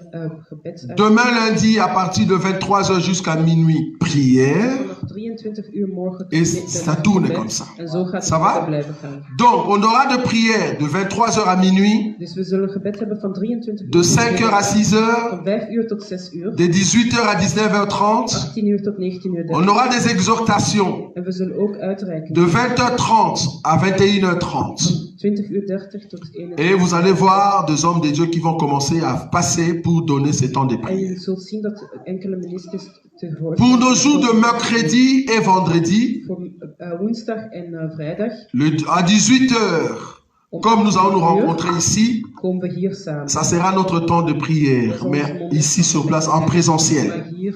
gebed. Demain lundi, à partir de 23h jusqu'à minuit, prière. Vanaf 23 uur morgen tot Et middernacht ça tourne gebed. comme ça. En zo gaat Ça het va? verder blijven gaan. Donc, on aura de prière de 23h à minuit, Dus we zullen gebed hebben van 23 uur de tot 5h à 6h, van 5 uur tot 6 uur. de 18h à 19h30. 18 uur tot 19:30. On aura des exhortations En we zullen ook uitreiken. de 20h30 à 21h30. 20:30 tot 21. Et vous allez voir des hommes de Dieu qui vont commencer à passer pour donner ces temps de En prière. je zult zien dat enkele ministers te horen. Pour nos jours de mercredi et vendredi, Voor woensdag en vrijdag à 18h, comme nous allons nous rencontrer ici, komen we hier samen. ça sera notre temps de prière, mais ici sur place, en présentiel. Maar hier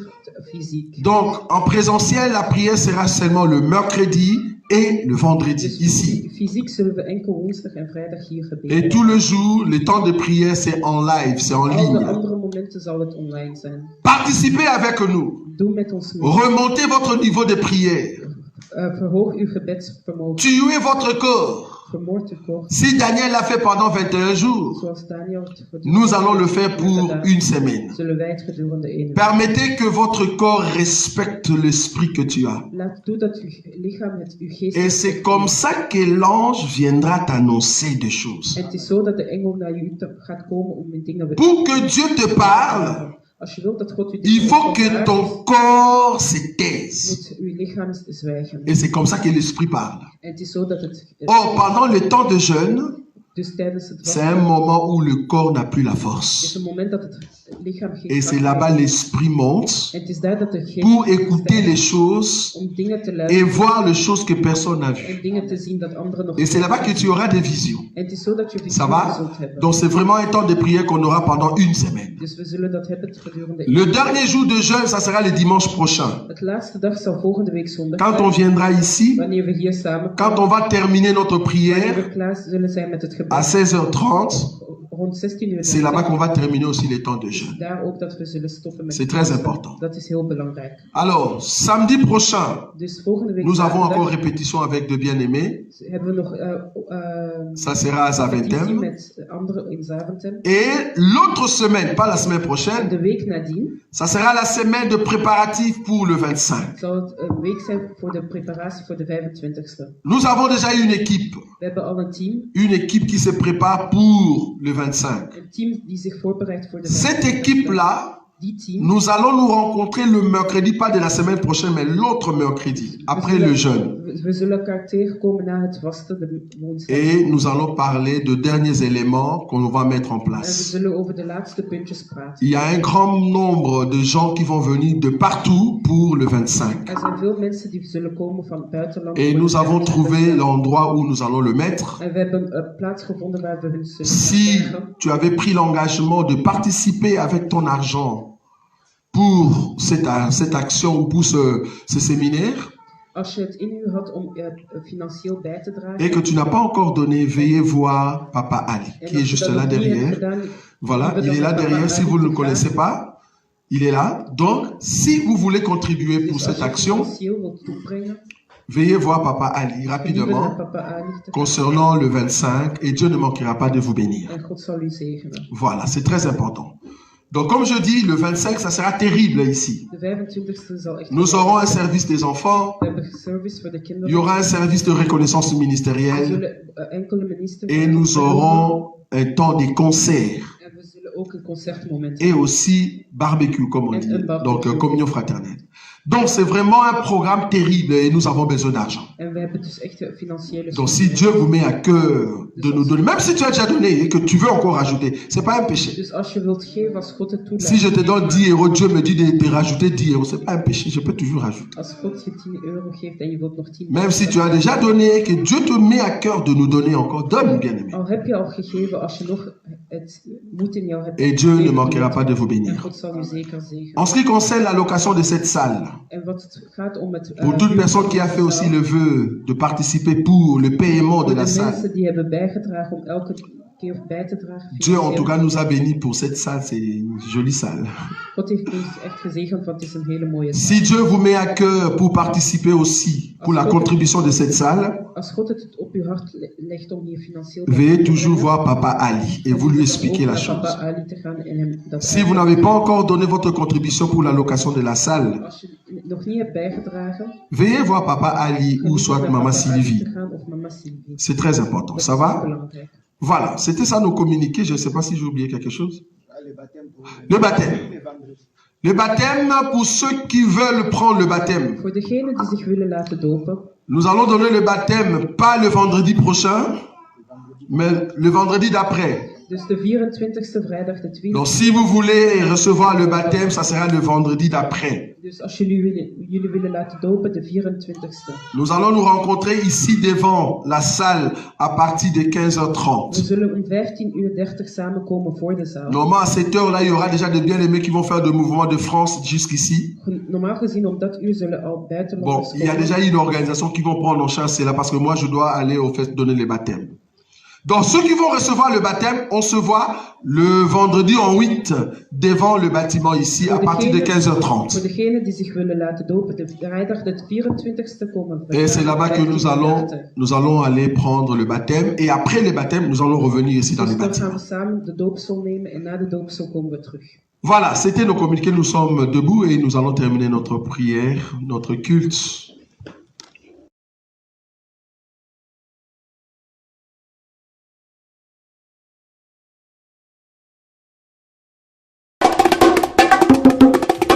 fysiek. Donc, en présentiel, la prière sera seulement le mercredi et le vendredi, Dus ici. fysiek zullen we enkel woensdag en vrijdag hier Et gebeden. tout le jour, le temps de prière, c'est en live, c'est en Alle ligne. andere momenten zal het online zijn. Participez avec nous. Doe met ons mee. Remontez votre niveau de prière. Verhoog uw gebedsvermogen. Tuez votre corps. Vermoord uw kort. Si Daniel l'a fait pendant 21 jours, Zoals Daniel het nous allons le faire pour une semaine. zullen wij het gedurende 1 week. Permettez que votre corps respecte l'esprit que tu as. Laat toe dat uw lichaam uw geest. Et c'est comme ça que l'ange viendra t'annoncer des choses. En het is zo dat de engel naar u gaat komen om in dingen Pour que Dieu te parle, Als je wilt dat God u il faut que ton corps se taise. moet uw lichaam zwijgen. Et c'est comme ça que l'esprit parle. En het is zo dat het. Or, pendant le temps de jeûne, Dus tijdens het c'est un moment où le corps n'a plus la is force. een moment dat het lichaam geen Et c'est kracht là-bas heeft. l'esprit monte En het is daar dat de geest pour écouter stijgt les choses om dingen te et luisteren voir les choses que personne n'a en vues. dingen te zien dat anderen nog. Et c'est là-bas que tu auras des visions. En het is zo dat je Ça visioenen va? zult hebben. Donc c'est vraiment un temps de prière qu'on aura pendant une semaine. Dus we zullen dat hebben gedurende. Le dernier jour de jeûne, ça sera le dimanche prochain. Het laatste dag zal volgende week zondag Quand zijn. on viendra ici, Wanneer we hier samen quand on va terminer notre wanneer prière we klaar zullen zijn met het à gebed. 16h30, Rond 16 uur. c'est là-bas qu'on va terminer aussi les temps de jeûne. Daar ook dat we zullen stoppen met. C'est très important. Dat is heel belangrijk. Alors, samedi prochain, Dus volgende week. nous avons zaterdag encore répétition avec de bien-aimés. hebben we nog. Ça sera à repetitie Zaventem. met anderen in Zaventem. Et l'autre semaine, pas la semaine De prochaine, week nadien ça sera la semaine de préparatif pour le 25. zal het een week zijn voor de preparatie voor de 25e. Nous avons déjà une équipe. We hebben al een team. Une équipe qui se prépare pour le 25. Een team die zich voorbereidt voor de Cette 25e. équipe-là, Die team. nous allons nous rencontrer le mercredi, pas de la semaine prochaine, mais l'autre mercredi, après le jeûne. We zullen elkaar tegenkomen na het vasten de woensdag. Et nous allons parler de derniers éléments qu'on va mettre en En we place. zullen over de laatste puntjes praten. Il y a un grand nombre de gens qui vont venir de partout pour le 25. Er zijn veel mensen die zullen komen van het buitenland. Et voor nous de avons 25e. trouvé l'endroit où nous allons le mettre. En we hebben een plaats gevonden waar we hun zullen Si krijgen. tu avais pris l'engagement de participer avec ton argent pour cette action ou pour ce séminaire, Als je het in u had om financieel bij te dragen, et que tu n'as pas encore donné, veuillez voir Papa Ali, en qui est als je juste dat là nog niet hebt derrière. gedaan, Voilà, we il dan est là met Papa derrière. Si Ali vous ne le te connaissez gaan. pas, il est là. Donc, si vous voulez contribuer pour Dus cette als je action, financieel wilt toebrengen, veuillez voir Papa Ali geniet rapidement naar Papa Ali te gaan. concernant le 25 et Dieu ne manquera pas de vous bénir. En God zal u zegenen. Voilà, c'est très important. Donc, comme je dis, le 25, ça sera terrible ici. De 25e zal echt... Nous aurons un service des enfants, We hebben service voor de il y kinderen. aura un service de reconnaissance We ministérielle zullen enkele ministers... et nous aurons un temps de concert En we zullen ook een concertmoment et aussi barbecue, comme on Et dit. un barbecue. Donc, communion fraternelle. Donc, c'est vraiment un programme terrible et nous avons besoin d'argent. En we hebben dus echt financiële Donc, si Dieu vous met à cœur de nous donner, même si tu as déjà donné et que tu veux encore rajouter, c'est pas un péché. Dus als je wilt geven, als God het toelaat... Si je te donne 10 euros, Dieu me dit de rajouter 10 euros, c'est pas un péché, je peux toujours rajouter. Als God je 10 euro geeft en je wilt nog 10 Même si tu as déjà donné, que Dieu te met à cœur de nous donner encore, donne, bien-aimé. Al heb je al gegeven, als je nog het moed in jou hebt... Et Dieu ne geven, manquera pas de vous En bénir. God zal u zeker zegenen. En ce qui concerne la location de cette salle, En wat het gaat om het... pour toute personne qui a fait aussi le vœu de participer pour le paiement de Voor la de salle, mensen die hebben bijgedragen om elke keer bij te dragen... Dieu en financieel. tout cas nous a bénis pour cette salle, c'est une jolie salle. God heeft ons echt gezegend, want het is een hele mooie zaal. Si Dieu vous met à cœur pour participer aussi pour la contribution de cette salle, Als God het op uw hart legt om hier financieel... veuillez toujours voir Papa Ali et vous lui expliquer la Papa chose. Ali te gaan en hem dat Si vous n'avez pas encore donné votre contribution pour la location de la salle, Als je nog niet hebt bijgedragen... veuillez voir Papa Ali ou soit naar Maman Papa Ali Sylvie. te gaan of Mama Sylvie. C'est très important, Dat ça is va? belangrijk. Voilà, c'était ça nos communiqués. Je ne sais pas si j'ai oublié quelque chose. Le baptême pour Le baptême. les vendredis. Le baptême, pour ceux qui veulent prendre le baptême. Voor degenen die zich willen laten dopen, Nous allons donner le baptême pas le vendredi prochain, mais le vendredi d'après. dus de 24e vrijdag de 20e. Donc si vous voulez recevoir le baptême, ça sera le vendredi d'après. Dus als jullie willen laten dopen, de 24e. Nous allons nous rencontrer ici devant la salle à partir de We 15h30. zullen om 15:30 samenkomen voor de zaal. Normalement, à cette heure-là, il y aura déjà des bien-aimés qui vont faire de mouvements de France jusqu'ici. Normaal gezien om dat uur zullen al Bon, buitenlanders il y a komen. déjà une organisation qui vont prendre en charge cela parce que moi, je dois aller au fait donner les baptêmes. Donc, ceux qui vont recevoir le baptême, on se voit le vendredi en 8 devant le bâtiment ici à partir de Voor 15h30. degenen die zich willen laten dopen, de vrijdag de 24e komen. Et c'est là-bas que nous allons aller prendre le baptême. Et après le baptême, nous allons revenir ici dans le Dus dan gaan bâtiment. we samen de doopsel nemen en na de doopsel komen we terug. Voilà, c'était nos communiqués. Nous sommes debout et nous allons terminer notre prière, notre culte.